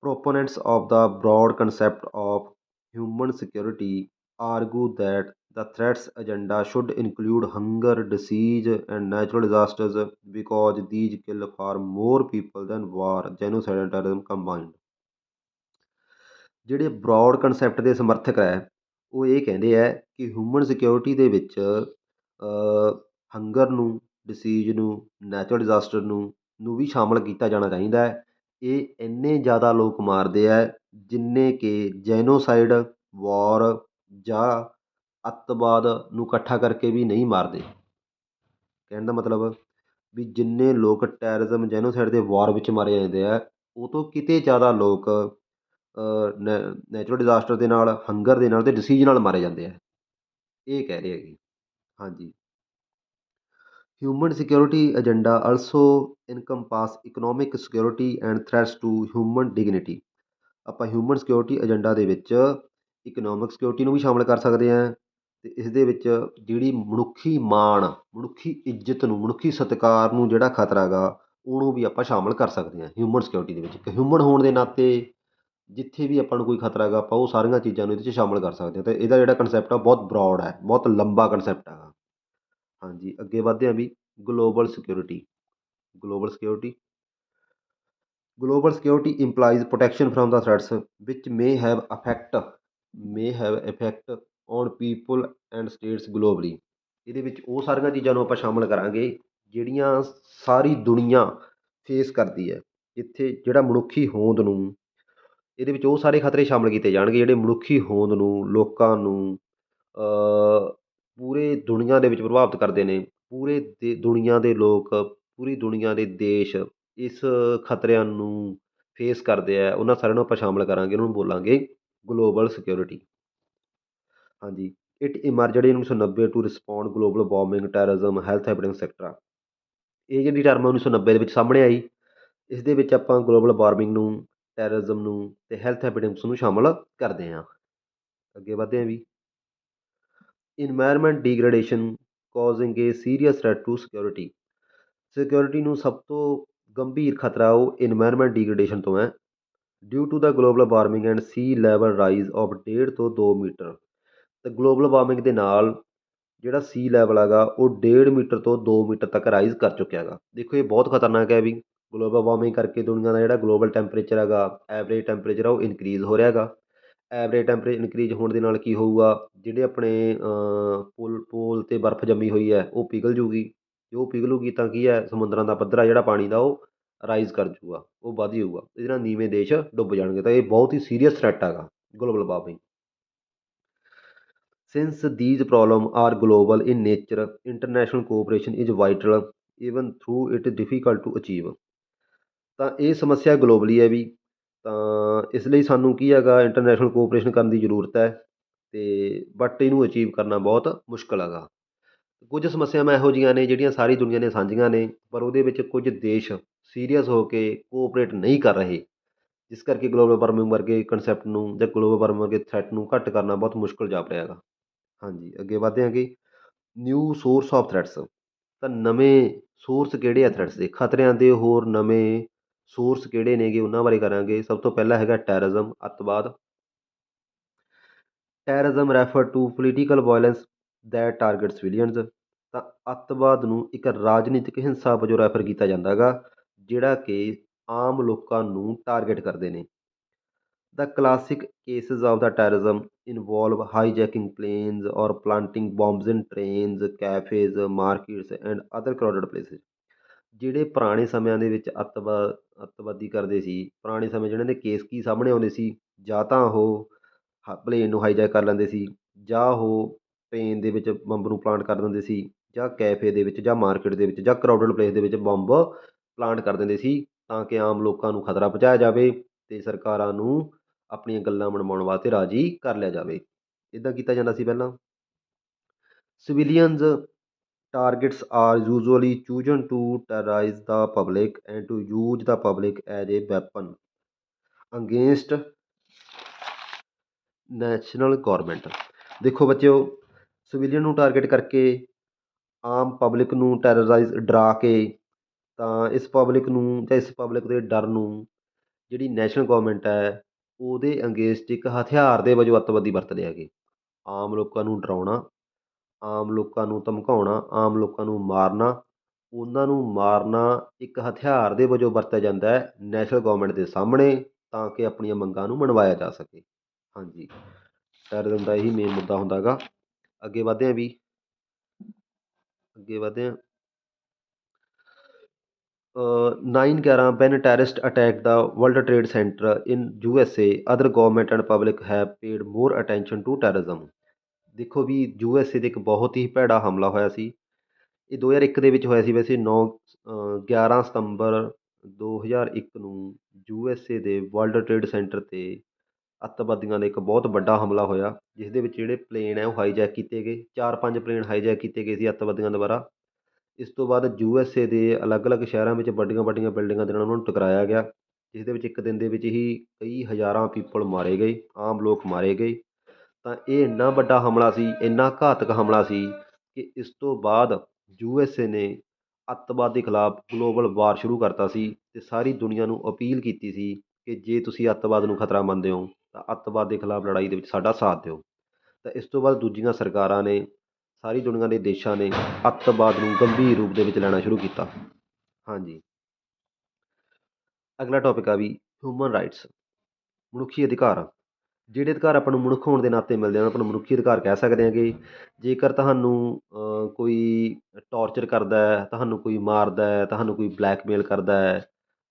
Proponents of the broad concept of human security argue that the threats agenda should include hunger, disease, and natural disasters because these kill far more people than war, genocide, and terrorism combined। ਜਿਹੜੇ broad concept ਦੇ ਸਮਰਥਕ ਹੈ ਉਹ ਇਹ ਕਹਿੰਦੇ ਹੈ ਕਿ human security ਦੇ ਵਿੱਚ ਹੰਗਰ ਨੂੰ, ਡਿਸੀਜ਼ ਨੂੰ, ਨੈਚੁਰਲ ਡਿਜ਼ਾਸਟਰ ਨੂੰ ਵੀ ਸ਼ਾਮਲ ਕੀਤਾ ਜਾਣਾ ਚਾਹੀਦਾ ਹੈ। ਇਹ ਇੰਨੇ ਜ਼ਿਆਦਾ ਲੋਕ ਮਾਰਦੇ ਹੈ ਜਿੰਨੇ ਕਿ ਜੈਨੋਸਾਈਡ, ਵਾਰ ਜਾਂ ਅੱਤਵਾਦ ਨੂੰ ਇਕੱਠਾ ਕਰਕੇ ਵੀ ਨਹੀਂ ਮਾਰਦੇ। ਕਹਿਣ ਦਾ ਮਤਲਬ ਵੀ ਜਿੰਨੇ ਲੋਕ ਟੈਰਰਿਜ਼ਮ, ਜੈਨੋਸਾਈਡ ਦੇ ਵਾਰ ਵਿੱਚ ਮਾਰੇ ਜਾਂਦੇ ਆ, ਉਹ ਤੋਂ ਕਿਤੇ ਜ਼ਿਆਦਾ ਲੋਕ ਨੈਚੁਰਲ ਡਿਜ਼ਾਸਟਰ ਦੇ ਨਾਲ, ਹੰਗਰ ਦੇ ਨਾਲ ਅਤੇ ਡਿਸੀਜ਼ ਨਾਲ ਮਾਰੇ ਜਾਂਦੇ ਆ। ਇਹ ਕਹਿ ਰਹੇ ਹੈਗੇ। ਹਾਂਜੀ। Human security agenda also encompass economic security and threats to human dignity. ਆਪਾਂ ਹਿਊਮਨ ਸਿਕਿਉਰਿਟੀ ਏਜੰਡਾ ਦੇ ਵਿੱਚ ਇਕਨੋਮਿਕ ਸਿਕਿਉਰਿਟੀ ਨੂੰ ਵੀ ਸ਼ਾਮਲ ਕਰ ਸਕਦੇ ਹਾਂ ਅਤੇ ਇਸ ਦੇ ਵਿੱਚ ਜਿਹੜੀ ਮਨੁੱਖੀ ਮਾਣ, ਮਨੁੱਖੀ ਇੱਜ਼ਤ ਨੂੰ, ਮਨੁੱਖੀ ਸਤਿਕਾਰ ਨੂੰ ਜਿਹੜਾ ਖਤਰਾ ਗਾ ਉਹਨੂੰ ਵੀ ਆਪਾਂ ਸ਼ਾਮਲ ਕਰ ਸਕਦੇ ਹਾਂ ਹਿਊਮਨ ਸਿਕਿਉਰਿਟੀ ਦੇ ਵਿੱਚ। ਇੱਕ ਹਿਊਮਨ ਹੋਣ ਦੇ ਨਾਤੇ ਜਿੱਥੇ ਵੀ ਆਪਾਂ ਨੂੰ ਕੋਈ ਖਤਰਾ ਗਾ ਆਪਾਂ ਉਹ ਸਾਰੀਆਂ ਚੀਜ਼ਾਂ ਨੂੰ ਇਹਦੇ 'ਚ ਸ਼ਾਮਲ ਕਰ ਸਕਦੇ ਹਾਂ। ਅਤੇ ਇਹਦਾ ਜਿਹੜਾ ਕਨਸੈਪਟ ਆ ਬਹੁਤ ਬਰੋਡ ਹੈ, ਬਹੁਤ ਲੰਬਾ ਕਨਸੈਪਟ ਹੈਗਾ। ਹਾਂਜੀ, ਅੱਗੇ ਵੱਧਦੇ ਹਾਂ ਵੀ global security. Global security, global security implies protection from the threats which may have effect on people and states globally. ਇਹਦੇ ਵਿੱਚ ਉਹ ਸਾਰੀਆਂ ਚੀਜ਼ਾਂ ਨੂੰ ਆਪਾਂ ਸ਼ਾਮਲ ਕਰਾਂਗੇ ਜਿਹੜੀਆਂ ਸਾਰੀ ਦੁਨੀਆ ਫੇਸ ਕਰਦੀ ਹੈ। ਇੱਥੇ ਜਿਹੜਾ ਮਨੁੱਖੀ ਹੋਂਦ ਨੂੰ, ਇਹਦੇ ਵਿੱਚ ਉਹ ਸਾਰੇ ਖਤਰੇ ਸ਼ਾਮਲ ਕੀਤੇ ਜਾਣਗੇ ਜਿਹੜੇ ਮਨੁੱਖੀ ਹੋਂਦ ਨੂੰ, ਲੋਕਾਂ ਨੂੰ ਪੂਰੇ ਦੁਨੀਆ ਦੇ ਵਿੱਚ ਪ੍ਰਭਾਵਿਤ ਕਰਦੇ ਨੇ। ਪੂਰੇ ਦੁਨੀਆ ਦੇ ਲੋਕ, ਪੂਰੀ ਦੁਨੀਆ ਦੇ ਦੇਸ਼ ਇਸ ਖਤਰਿਆਂ ਨੂੰ ਫੇਸ ਕਰਦੇ ਆ, ਉਹਨਾਂ ਸਾਰਿਆਂ ਨੂੰ ਆਪਾਂ ਸ਼ਾਮਲ ਕਰਾਂਗੇ, ਉਹਨੂੰ ਬੋਲਾਂਗੇ ਗਲੋਬਲ ਸਿਕਿਉਰਿਟੀ। ਹਾਂਜੀ, it emerged in 1990 to respond global warming, terrorism, health epidemic etcetera. ਇਹ ਜਿਹੜੀ ਟਰਮ 1990 ਦੇ ਵਿੱਚ ਸਾਹਮਣੇ ਆਈ, ਇਸ ਦੇ ਵਿੱਚ ਆਪਾਂ ਗਲੋਬਲ ਵਾਰਮਿੰਗ ਨੂੰ, ਟੈਰਰਿਜ਼ਮ ਨੂੰ ਅਤੇ ਹੈਲਥ ਐਪੀਡੈਮਿਕਸ ਨੂੰ ਸ਼ਾਮਲ ਕਰਦੇ ਹਾਂ। ਅੱਗੇ ਵੱਧਦੇ ਹਾਂ ਵੀ environment degradation causing a serious threat to security. Security ਨੂੰ ਸਭ ਤੋਂ ਗੰਭੀਰ ਖਤਰਾ ਉਹ ਇਨਵਾਇਰਮੈਂਟ ਡੀਗ੍ਰੇਡੇਸ਼ਨ ਤੋਂ ਹੈ। Due to the global warming and sea level rise of 1.5 ਤੋਂ 2 ਮੀਟਰ। ਅਤੇ ਗਲੋਬਲ ਵਾਰਮਿੰਗ ਦੇ ਨਾਲ ਜਿਹੜਾ ਸੀ ਲੈਵਲ ਹੈਗਾ ਉਹ 1.5 ਮੀਟਰ ਤੋਂ 2 ਮੀਟਰ ਤੱਕ ਰਾਈਜ਼ ਕਰ ਚੁੱਕਿਆ ਹੈਗਾ। ਦੇਖੋ, ਇਹ ਬਹੁਤ ਖਤਰਨਾਕ ਹੈ ਵੀ ਗਲੋਬਲ ਵਾਰਮਿੰਗ ਕਰਕੇ ਦੁਨੀਆ ਦਾ ਜਿਹੜਾ ਗਲੋਬਲ ਟੈਂਪਰੇਚਰ ਹੈਗਾ, ਐਵਰੇਜ ਟੈਂਪਰੇਚਰ ਆ ਉਹ ਇਨਕਰੀਜ਼ ਹੋ ਰਿਹਾ ਹੈਗਾ। ਐਵਰੇਜ ਟੈਂਪਰੇਚਰ ਇਨਕਰੀਜ਼ ਹੋਣ ਦੇ ਨਾਲ ਕੀ ਹੋਊਗਾ, ਜਿਹੜੇ ਆਪਣੇ ਪੋਲ 'ਤੇ ਬਰਫ਼ ਜੰਮੀ ਹੋਈ ਹੈ ਉਹ ਪਿਘਲ ਜੂਗੀ। ਜੇ ਉਹ ਪਿਘਲੂਗੀ ਤਾਂ ਕੀ ਹੈ, ਸਮੁੰਦਰਾਂ ਦਾ ਪੱਧਰ ਆ ਜਿਹੜਾ ਪਾਣੀ ਦਾ ਉਹ ਰਾਈਜ਼ ਕਰ ਜੂਗਾ, ਉਹ ਵੱਧ ਜੂਗਾ। ਇਹਦੇ ਨਾਲ ਨੀਵੇਂ ਦੇਸ਼ ਡੁੱਬ ਜਾਣਗੇ। ਤਾਂ ਇਹ ਬਹੁਤ ਹੀ ਸੀਰੀਅਸ ਥ੍ਰੈਟ ਹੈਗਾ global warming. Since these problem are global in nature, international cooperation is vital even through it difficult to achieve. ਤਾਂ ਇਹ ਸਮੱਸਿਆ ਗਲੋਬਲੀ ਹੈ ਵੀ, ਤਾਂ ਇਸ ਲਈ ਸਾਨੂੰ ਕੀ ਹੈਗਾ, ਇੰਟਰਨੈਸ਼ਨਲ ਕੋਆਪਰੇਸ਼ਨ ਕਰਨ ਦੀ ਜ਼ਰੂਰਤ ਹੈ ਅਤੇ ਬਟ ਇਹਨੂੰ ਅਚੀਵ ਕਰਨਾ ਬਹੁਤ ਮੁਸ਼ਕਿਲ ਹੈਗਾ। ਕੁਝ ਸਮੱਸਿਆਵਾਂ ਇਹੋ ਜਿਹੀਆਂ ਨੇ ਜਿਹੜੀਆਂ ਸਾਰੀ ਦੁਨੀਆ ਨੇ ਸਾਂਝੀਆਂ ਨੇ, ਪਰ ਉਹਦੇ ਵਿੱਚ ਕੁਝ ਦੇਸ਼ ਸੀਰੀਅਸ ਹੋ ਕੇ ਕੋਆਪਰੇਟ ਨਹੀਂ ਕਰ ਰਹੇ, ਜਿਸ ਕਰਕੇ ਗਲੋਬਲ ਵਾਰਮਿੰਗ ਵਰਗੇ ਕੰਸੈਪਟ ਨੂੰ ਜਾਂ ਗਲੋਬਲ ਵਾਰਮਿੰਗ ਵਰਗੇ ਥ੍ਰੈਟ ਨੂੰ ਘੱਟ ਕਰਨਾ ਬਹੁਤ ਮੁਸ਼ਕਿਲ ਜਾਪ ਰਿਹਾ ਹੈਗਾ। ਹਾਂਜੀ, ਅੱਗੇ ਵੱਧਦੇ ਹਾਂਗੇ। ਨਿਊ ਸੋਰਸ ਆਫ ਥ੍ਰੈਟਸ, ਤਾਂ ਨਵੇਂ ਸੋਰਸ ਕਿਹੜੇ ਆ ਥ੍ਰੈਟਸ ਦੇ, ਖਤਰਿਆਂ ਦੇ ਹੋਰ ਨਵੇਂ ਸੋਰਸ ਕਿਹੜੇ ਨੇਗੇ ਉਹਨਾਂ ਬਾਰੇ ਕਰਾਂਗੇ। ਸਭ ਤੋਂ ਪਹਿਲਾਂ ਹੈਗਾ ਟੈਰਰਿਜ਼ਮ, ਅੱਤਵਾਦ। Terrorism refer to political violence that target civilians, ਤਾਂ ਅੱਤਵਾਦ ਨੂੰ ਇੱਕ ਰਾਜਨੀਤਿਕ ਹਿੰਸਾ ਵਜੋਂ ਰੈਫਰ ਕੀਤਾ ਜਾਂਦਾ ਹੈਗਾ, ਜਿਹੜਾ ਕਿ ਆਮ ਲੋਕਾਂ ਨੂੰ ਟਾਰਗੇਟ ਕਰਦੇ ਨੇ। The classic cases of the terrorism involve hijacking planes or planting bombs in trains, cafes, markets, and other crowded places. ਜਿਹੜੇ ਪੁਰਾਣੇ ਸਮਿਆਂ ਦੇ ਵਿੱਚ ਅੱਤਵਾਦੀ ਕਰਦੇ ਸੀ, ਪੁਰਾਣੇ ਸਮੇਂ ਜਿਹਨਾਂ ਦੇ ਕੇਸ ਕੀ ਸਾਹਮਣੇ ਆਉਂਦੇ ਸੀ, ਜਾਂ ਤਾਂ ਉਹ ਪਲੇਨ ਨੂੰ ਹਾਈਜੈਕ ਕਰ ਲੈਂਦੇ ਸੀ, ਜਾਂ ਉਹ ਟ੍ਰੇਨ ਦੇ ਵਿੱਚ ਬੰਬ ਨੂੰ ਪਲਾਂਟ ਕਰ ਦਿੰਦੇ ਸੀ, ਜਾਂ ਕੈਫੇ ਦੇ ਵਿੱਚ, ਜਾਂ ਮਾਰਕੀਟ ਦੇ ਵਿੱਚ, ਜਾਂ ਕਰਾਊਡਡ ਪਲੇਸ ਦੇ ਵਿੱਚ ਬੰਬ ਪਲਾਂਟ ਕਰ ਦਿੰਦੇ ਸੀ, ਤਾਂ ਕਿ ਆਮ ਲੋਕਾਂ ਨੂੰ ਖਤਰਾ ਪਹੁੰਚਾਇਆ ਜਾਵੇ ਅਤੇ ਸਰਕਾਰਾਂ ਨੂੰ ਆਪਣੀਆਂ ਗੱਲਾਂ ਮਨਵਾਉਣ ਵਾਸਤੇ ਰਾਜ਼ੀ ਕਰ ਲਿਆ ਜਾਵੇ। ਇੱਦਾਂ ਕੀਤਾ ਜਾਂਦਾ ਸੀ ਪਹਿਲਾਂ। ਸਿਵਿਲੀਅਨਜ਼ targets are usually chosen to terrorize the public and to use the public as a weapon against national government। ਦੇਖੋ ਬੱਚਿਓ, ਸਿਵਿਲੀਅਨ ਨੂੰ ਟਾਰਗੇਟ ਕਰਕੇ ਆਮ ਪਬਲਿਕ ਨੂੰ ਟੈਰਰਾਈਜ਼ ਡਰਾ ਕੇ, ਤਾਂ ਇਸ ਪਬਲਿਕ ਨੂੰ ਜਾਂ ਇਸ ਪਬਲਿਕ ਦੇ ਡਰ ਨੂੰ ਜਿਹੜੀ ਨੈਸ਼ਨਲ ਗੌਰਮੈਂਟ ਹੈ ਉਹਦੇ ਅਗੇਂਸਟ ਇੱਕ ਹਥਿਆਰ ਦੇ ਵਜੋਂ ਅੱਤਵਾਦੀ ਵਰਤਦੇ ਹੈਗੇ। ਆਮ ਲੋਕਾਂ ਨੂੰ ਡਰਾਉਣਾ, ਆਮ ਲੋਕਾਂ ਨੂੰ ਧਮਕਾਉਣਾ, ਆਮ ਲੋਕਾਂ ਨੂੰ ਮਾਰਨਾ, ਉਹਨਾਂ ਨੂੰ ਮਾਰਨਾ ਇੱਕ ਹਥਿਆਰ ਦੇ ਵਜੋਂ ਵਰਤਿਆ ਜਾਂਦਾ ਹੈ ਨੈਸ਼ਨਲ ਗੌਰਮੈਂਟ ਦੇ ਸਾਹਮਣੇ, ਤਾਂ ਕਿ ਆਪਣੀਆਂ ਮੰਗਾਂ ਨੂੰ ਮਨਵਾਇਆ ਜਾ ਸਕੇ। ਹਾਂਜੀ, ਟੈਰਰਿਜ਼ਮ ਦਾ ਇਹੀ ਮੇਨ ਮੁੱਦਾ ਹੁੰਦਾ ਗਾ। ਅੱਗੇ ਵੱਧਦੇ ਹਾਂ ਵੀ, ਅੱਗੇ ਵੱਧਦੇ ਹਾਂ। 9/11 when terrorist attacked the World Trade Center in USA, other government and public have paid more attention to terrorism। ਦੇਖੋ ਵੀ, USA 'ਤੇ ਇੱਕ ਬਹੁਤ ਹੀ ਭੈੜਾ ਹਮਲਾ ਹੋਇਆ ਸੀ। ਇਹ 2001 ਦੇ ਵਿੱਚ ਹੋਇਆ ਸੀ ਵੈਸੇ। 11 ਸਤੰਬਰ 2001 ਨੂੰ USA ਦੇ ਵਰਲਡ ਟ੍ਰੇਡ ਸੈਂਟਰ 'ਤੇ ਅੱਤਵਾਦੀਆਂ ਦਾ ਇੱਕ ਬਹੁਤ ਵੱਡਾ ਹਮਲਾ ਹੋਇਆ, ਜਿਸ ਦੇ ਵਿੱਚ ਜਿਹੜੇ ਪਲੇਨ ਹੈ ਉਹ ਹਾਈਜੈਕ ਕੀਤੇ ਗਏ। 4-5 ਪਲੇਨ ਹਾਈਜੈਕ ਕੀਤੇ ਗਏ ਸੀ ਅੱਤਵਾਦੀਆਂ ਦੁਆਰਾ। ਇਸ ਤੋਂ ਬਾਅਦ USA ਦੇ ਅਲੱਗ-ਅਲੱਗ ਸ਼ਹਿਰਾਂ ਵਿੱਚ ਵੱਡੀਆਂ ਵੱਡੀਆਂ ਬਿਲਡਿੰਗਾਂ ਦੇ ਨਾਲ ਉਹਨਾਂ ਨੂੰ ਟਕਰਾਇਆ ਗਿਆ, ਜਿਸ ਦੇ ਵਿੱਚ ਇੱਕ ਦਿਨ ਦੇ ਵਿੱਚ ਹੀ ਕਈ ਹਜ਼ਾਰਾਂ ਪੀਪਲ ਮਾਰੇ ਗਏ, ਆਮ ਲੋਕ ਮਾਰੇ ਗਏ। ਤਾਂ ਇਹ ਇੰਨਾ ਵੱਡਾ ਹਮਲਾ ਸੀ, ਇੰਨਾ ਘਾਤਕ ਹਮਲਾ ਸੀ ਕਿ ਇਸ ਤੋਂ ਬਾਅਦ USA ਨੇ ਅੱਤਵਾਦ ਦੇ ਖਿਲਾਫ ਗਲੋਬਲ ਵਾਰ ਸ਼ੁਰੂ ਕਰਤਾ ਸੀ ਅਤੇ ਸਾਰੀ ਦੁਨੀਆ ਨੂੰ ਅਪੀਲ ਕੀਤੀ ਸੀ ਕਿ ਜੇ ਤੁਸੀਂ ਅੱਤਵਾਦ ਨੂੰ ਖਤਰਾ ਮੰਨਦੇ ਹੋ ਤਾਂ ਅੱਤਵਾਦ ਦੇ ਖਿਲਾਫ ਲੜਾਈ ਦੇ ਵਿੱਚ ਸਾਡਾ ਸਾਥ ਦਿਓ। ਤਾਂ ਇਸ ਤੋਂ ਬਾਅਦ ਦੂਜੀਆਂ ਸਰਕਾਰਾਂ ਨੇ, ਸਾਰੀ ਦੁਨੀਆ ਦੇ ਦੇਸ਼ਾਂ ਨੇ ਅੱਤਵਾਦ ਨੂੰ ਗੰਭੀਰ ਰੂਪ ਦੇ ਵਿੱਚ ਲੈਣਾ ਸ਼ੁਰੂ ਕੀਤਾ। ਹਾਂਜੀ, ਅਗਲਾ ਟੌਪਿਕ ਆ ਵੀ ਹਿਊਮਨ ਰਾਈਟਸ, ਮਨੁੱਖੀ ਅਧਿਕਾਰ। ਜਿਹੜੇ ਅਧਿਕਾਰ ਆਪਾਂ ਨੂੰ ਮਨੁੱਖ ਹੋਣ ਦੇ ਨਾਤੇ ਮਿਲਦੇ ਹਨ, ਆਪਾਂ ਨੂੰ ਮਨੁੱਖੀ ਅਧਿਕਾਰ ਕਹਿ ਸਕਦੇ ਹੈਗੇ। ਜੇਕਰ ਤੁਹਾਨੂੰ ਕੋਈ ਟੋਰਚਰ ਕਰਦਾ ਹੈ, ਤੁਹਾਨੂੰ ਕੋਈ ਮਾਰਦਾ ਹੈ, ਤੁਹਾਨੂੰ ਕੋਈ ਬਲੈਕਮੇਲ ਕਰਦਾ ਹੈ,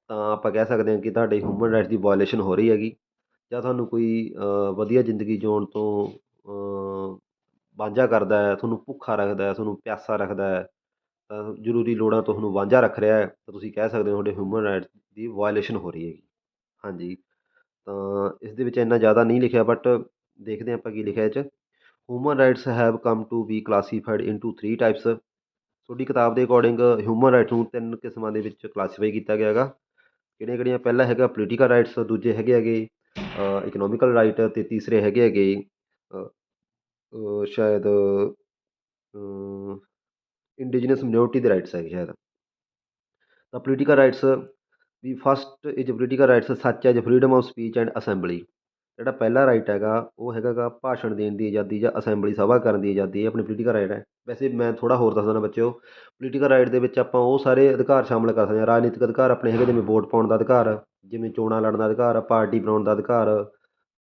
ਤਾਂ ਆਪਾਂ ਕਹਿ ਸਕਦੇ ਹਾਂ ਕਿ ਤੁਹਾਡੇ ਹਿਊਮਨ ਰਾਈਟਸ ਦੀ ਵਾਇਲੇਸ਼ਨ ਹੋ ਰਹੀ ਹੈਗੀ। ਜਾਂ ਤੁਹਾਨੂੰ ਕੋਈ ਵਧੀਆ ਜ਼ਿੰਦਗੀ ਜਿਉਣ ਤੋਂ ਵਾਂਝਾ ਕਰਦਾ ਹੈ, ਤੁਹਾਨੂੰ ਭੁੱਖਾ ਰੱਖਦਾ ਹੈ, ਤੁਹਾਨੂੰ ਪਿਆਸਾ ਰੱਖਦਾ ਹੈ, ਤਾਂ ਜ਼ਰੂਰੀ ਲੋੜਾਂ ਤੋਂ ਤੁਹਾਨੂੰ ਵਾਂਝਾ ਰੱਖ ਰਿਹਾ ਹੈ, ਤਾਂ ਤੁਸੀਂ ਕਹਿ ਸਕਦੇ ਹੋ ਤੁਹਾਡੇ ਹਿਊਮਨ ਰਾਈਟਸ ਦੀ ਵਾਇਲੇਸ਼ਨ ਹੋ ਰਹੀ ਹੈਗੀ। ਹਾਂਜੀ, ਤਾਂ ਇਸ ਦੇ ਵਿੱਚ ਇੰਨਾ ਜ਼ਿਆਦਾ ਨਹੀਂ ਲਿਖਿਆ, ਬਟ ਦੇਖਦੇ ਹਾਂ ਆਪਾਂ ਕੀ ਲਿਖਿਆ ਇਹ 'ਚ। Human rights have come to be classified into 3 types. ਤੁਹਾਡੀ ਕਿਤਾਬ ਦੇ ਅਕੋਰਡਿੰਗ ਹਿਊਮਨ ਰਾਈਟਸ ਨੂੰ 3 ਕਿਸਮਾਂ ਦੇ ਵਿੱਚ ਕਲਾਸੀਫਾਈ ਕੀਤਾ ਗਿਆ ਹੈਗਾ। ਕਿਹੜੀਆਂ ਕਿਹੜੀਆਂ? ਪਹਿਲਾ ਹੈਗਾ ਪੋਲੀਟੀਕਲ ਰਾਈਟਸ, ਦੂਜੇ ਹੈਗੇ ਇਕਨੋਮਿਕਲ ਰਾਈਟ, ਅਤੇ ਤੀਸਰੇ ਹੈਗੇ ਸ਼ਾਇਦ ਇੰਡੀਜੀਨਸ ਮਿਨੋਰਟੀ ਦੇ ਰਾਈਟਸ ਹੈਗੇ ਸ਼ਾਇਦ। ਤਾਂ ਪੋਲੀਟੀਕਲ ਰਾਈਟਸ ਵੀ first is political rights such as freedom of speech and assembly. ਜਿਹੜਾ ਪਹਿਲਾ ਰਾਈਟ ਹੈਗਾ ਉਹ ਹੈਗਾ ਗਾ ਭਾਸ਼ਣ ਦੇਣ ਦੀ ਆਜ਼ਾਦੀ ਜਾਂ ਅਸੈਂਬਲੀ ਸਭਾ ਕਰਨ ਦੀ ਆਜ਼ਾਦੀ, ਇਹ ਆਪਣੀ ਪੋਲੀਟੀਕਲ ਰਾਈਟ ਹੈ। ਵੈਸੇ ਮੈਂ ਥੋੜ੍ਹਾ ਹੋਰ ਦੱਸ ਦਿੰਦਾ ਬੱਚਿਓ, ਪੋਲੀਟੀਕਲ ਰਾਈਟ ਦੇ ਵਿੱਚ ਆਪਾਂ ਉਹ ਸਾਰੇ ਅਧਿਕਾਰ ਸ਼ਾਮਿਲ ਕਰ ਸਕਦੇ ਹਾਂ। ਰਾਜਨੀਤਿਕ ਅਧਿਕਾਰ ਆਪਣੇ ਹੈਗੇ, ਜਿਵੇਂ ਵੋਟ ਪਾਉਣ ਦਾ ਅਧਿਕਾਰ, ਜਿਵੇਂ ਚੋਣਾਂ ਲੜਨ ਦਾ ਅਧਿਕਾਰ, ਪਾਰਟੀ ਬਣਾਉਣ ਦਾ ਅਧਿਕਾਰ,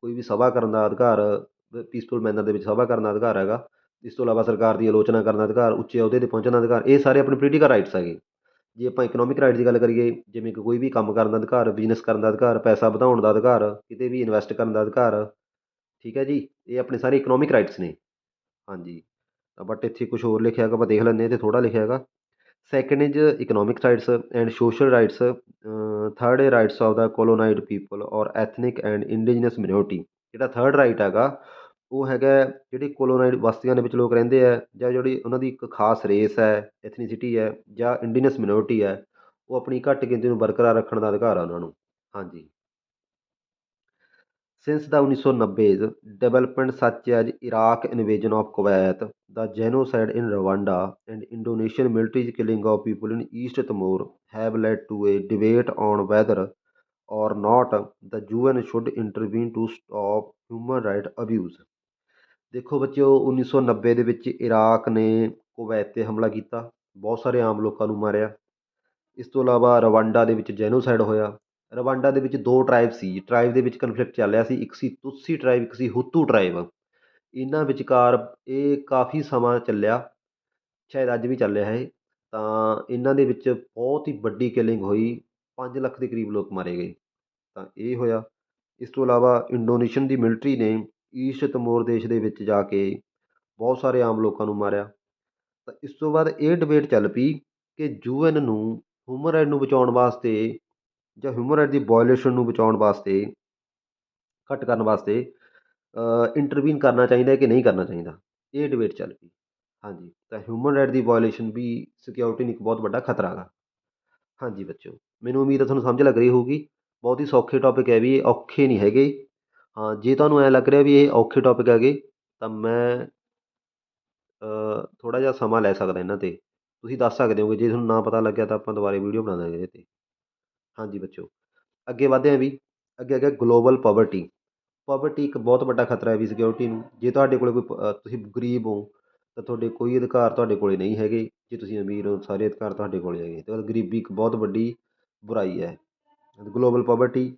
ਕੋਈ ਵੀ ਸਭਾ ਕਰਨ ਦਾ ਅਧਿਕਾਰ, ਪੀਸਫੁਲ ਮੈਨਰ ਦੇ ਵਿੱਚ ਸਭਾ ਕਰਨ ਦਾ ਅਧਿਕਾਰ ਹੈਗਾ। ਇਸ ਤੋਂ ਇਲਾਵਾ ਸਰਕਾਰ ਦੀ ਆਲੋਚਨਾ ਕਰਨ ਦਾ ਅਧਿਕਾਰ, ਉੱਚੇ ਅਹੁਦੇ 'ਤੇ ਪਹੁੰਚਣ ਦਾ ਅਧਿਕਾਰ, ਇਹ ਸਾਰੇ ਆਪਣੇ ਪੋਲੀਟੀਕਲ ਰਾਈਟਸ ਹੈਗੇ। ਜੇ ਆਪਾਂ ਇਕਨੋਮਿਕ ਰਾਈਟ ਦੀ ਗੱਲ ਕਰੀਏ, ਜਿਵੇਂ ਕਿ ਕੋਈ ਵੀ ਕੰਮ ਕਰਨ ਦਾ ਅਧਿਕਾਰ, ਬਿਜ਼ਨਸ ਕਰਨ ਦਾ ਅਧਿਕਾਰ, ਪੈਸਾ ਵਧਾਉਣ ਦਾ ਅਧਿਕਾਰ, ਕਿਤੇ ਵੀ ਇਨਵੈਸਟ ਕਰਨ ਦਾ ਅਧਿਕਾਰ, ਠੀਕ ਹੈ ਜੀ, ਇਹ ਆਪਣੇ ਸਾਰੇ ਇਕਨੋਮਿਕ ਰਾਈਟਸ ਨੇ। ਹਾਂਜੀ, ਤਾਂ ਬਟ ਇੱਥੇ ਕੁਛ ਹੋਰ ਲਿਖਿਆ ਹੈਗਾ, ਆਪਾਂ ਦੇਖ ਲੈਂਦੇ ਹਾਂ। ਇੱਥੇ ਥੋੜ੍ਹਾ ਲਿਖਿਆ ਹੈਗਾ second is economic rights and social rights, third a rights of the colonized people or ethnic and indigenous minority. ਜਿਹੜਾ ਥਰਡ ਰਾਈਟ ਹੈਗਾ ਉਹ ਹੈਗਾ ਜਿਹੜੀ ਕੋਲੋਨਾਈਡ ਬਸਤੀਆਂ ਦੇ ਵਿੱਚ ਲੋਕ ਰਹਿੰਦੇ ਹੈ, ਜਾਂ ਜਿਹੜੀ ਉਹਨਾਂ ਦੀ ਇੱਕ ਖਾਸ ਰੇਸ ਹੈ, ਐਥਨੀਸਿਟੀ ਹੈ, ਜਾਂ ਇੰਡੀਜਨਸ ਮਿਨੋਰਟੀ ਹੈ, ਉਹ ਆਪਣੀ ਘੱਟ ਗਿਣਤੀ ਨੂੰ ਬਰਕਰਾਰ ਰੱਖਣ ਦਾ ਅਧਿਕਾਰ ਆ ਉਹਨਾਂ ਨੂੰ। ਹਾਂਜੀ, Since the 1990s, development such as Iraq invasion of Kuwait, the genocide in Rwanda, and Indonesian military killing of people in East Timor have led to a debate on whether or not the UN should intervene to stop human right abuse। ਦੇਖੋ ਬੱਚਿਓ, 1990 ਦੇ ਵਿੱਚ Iraq ਨੇ Kuwait 'ਤੇ ਹਮਲਾ ਕੀਤਾ, ਬਹੁਤ ਸਾਰੇ ਆਮ ਲੋਕਾਂ ਨੂੰ ਮਾਰਿਆ। ਇਸ ਤੋਂ ਇਲਾਵਾ ਰਵਾਂਡਾ ਦੇ ਵਿੱਚ ਜੈਨੋਸਾਈਡ ਹੋਇਆ। ਰਵਾਂਡਾ ਦੇ ਵਿੱਚ ਦੋ ਟਰਾਈਬ ਸੀ, ਟਰਾਈਬ ਦੇ ਵਿੱਚ ਕਨਫਲਿਕਟ ਚੱਲ ਰਿਹਾ ਸੀ, ਇੱਕ ਸੀ ਤੁਤਸੀ ਟਰਾਈਬ, ਇੱਕ ਸੀ ਹੁਤੂ ਟਰਾਈਬ। ਇਹਨਾਂ ਵਿਚਕਾਰ ਇਹ ਕਾਫੀ ਸਮਾਂ ਚੱਲਿਆ, ਸ਼ਾਇਦ ਅੱਜ ਵੀ ਚੱਲ ਰਿਹਾ ਹੈ। ਤਾਂ ਇਹਨਾਂ ਦੇ ਵਿੱਚ ਬਹੁਤ ਹੀ ਵੱਡੀ ਕਿਲਿੰਗ ਹੋਈ, 5 ਲੱਖ ਦੇ ਕਰੀਬ ਲੋਕ ਮਾਰੇ ਗਏ। ਤਾਂ ਇਹ ਹੋਇਆ। ਇਸ ਤੋਂ ਇਲਾਵਾ ਇੰਡੋਨੇਸ਼ੀਅਨ ਦੀ ਮਿਲਟਰੀ ਨੇ ਈਸਟ ਤਮੋਰ ਦੇਸ਼ ਦੇ ਵਿੱਚ ਜਾ ਕੇ ਬਹੁਤ ਸਾਰੇ ਆਮ ਲੋਕਾਂ ਨੂੰ ਮਾਰਿਆ। ਤਾਂ ਇਸ ਤੋਂ ਬਾਅਦ ਇਹ ਡਿਬੇਟ ਚੱਲ ਪਈ ਕਿ UN ਨੂੰ ਹਿਊਮਨ ਰਾਈਟ ਨੂੰ ਬਚਾਉਣ ਵਾਸਤੇ ਜਾਂ ਹਿਊਮਨ ਰਾਈਟ ਦੀ ਵਾਇਓਲੇਸ਼ਨ ਨੂੰ ਬਚਾਉਣ ਵਾਸਤੇ, ਘੱਟ ਕਰਨ ਵਾਸਤੇ ਇੰਟਰਵੀਨ ਕਰਨਾ ਚਾਹੀਦਾ ਕਿ ਨਹੀਂ ਕਰਨਾ ਚਾਹੀਦਾ। ਇਹ ਡਿਬੇਟ ਚੱਲ ਪਈ। ਹਾਂਜੀ, ਤਾਂ ਹਿਊਮਨ ਰਾਈਟ ਦੀ ਵਾਇਓਲੇਸ਼ਨ ਵੀ ਸਿਕਿਉਰਿਟੀ ਨੂੰ ਇੱਕ ਬਹੁਤ ਵੱਡਾ ਖਤਰਾ ਗਾ। ਹਾਂਜੀ ਬੱਚਿਓ, ਮੈਨੂੰ ਉਮੀਦ ਹੈ ਤੁਹਾਨੂੰ ਸਮਝ ਲੱਗ ਰਹੀ ਹੋਊਗੀ। ਬਹੁਤ ਹੀ ਸੌਖੇ ਟੌਪਿਕ ਹੈ ਵੀ, ਇਹ ਔਖੇ ਨਹੀਂ ਹੈਗੇ। ਹਾਂ, ਜੇ ਤੁਹਾਨੂੰ ਐਂ ਲੱਗ ਰਿਹਾ ਵੀ ਇਹ ਔਖੇ ਟੌਪਿਕ ਹੈਗੇ ਤਾਂ ਮੈਂ ਥੋੜ੍ਹਾ ਜਿਹਾ ਸਮਾਂ ਲੈ ਸਕਦਾ ਇਹਨਾਂ 'ਤੇ। ਤੁਸੀਂ ਦੱਸ ਸਕਦੇ ਹੋਗੇ, ਜੇ ਤੁਹਾਨੂੰ ਨਾ ਪਤਾ ਲੱਗਿਆ ਤਾਂ ਆਪਾਂ ਦੁਬਾਰਾ ਵੀਡੀਓ ਬਣਾ ਦਾਂਗੇ ਇਹਦੇ 'ਤੇ। ਹਾਂਜੀ ਬੱਚਿਓ, ਅੱਗੇ ਵਧਦੇ ਹਾਂ ਵੀ। ਅੱਗੇ ਹੈਗਾ ਗਲੋਬਲ ਪਾਵਰਟੀ। ਪਾਵਰਟੀ ਇੱਕ ਬਹੁਤ ਵੱਡਾ ਖਤਰਾ ਹੈ ਵੀ ਸਿਕਿਉਰਿਟੀ ਨੂੰ। ਜੇ ਤੁਹਾਡੇ ਕੋਲ ਕੋਈ ਤੁਸੀਂ ਗਰੀਬ ਹੋ ਤਾਂ ਤੁਹਾਡੇ ਕੋਈ ਅਧਿਕਾਰ ਤੁਹਾਡੇ ਕੋਲ ਨਹੀਂ ਹੈਗੇ। ਜੇ ਤੁਸੀਂ ਅਮੀਰ ਹੋ, ਸਾਰੇ ਅਧਿਕਾਰ ਤੁਹਾਡੇ ਕੋਲ ਹੈਗੇ। ਅਤੇ ਗਰੀਬੀ ਇੱਕ ਬਹੁਤ ਵੱਡੀ ਬੁਰਾਈ ਹੈ। Global poverty.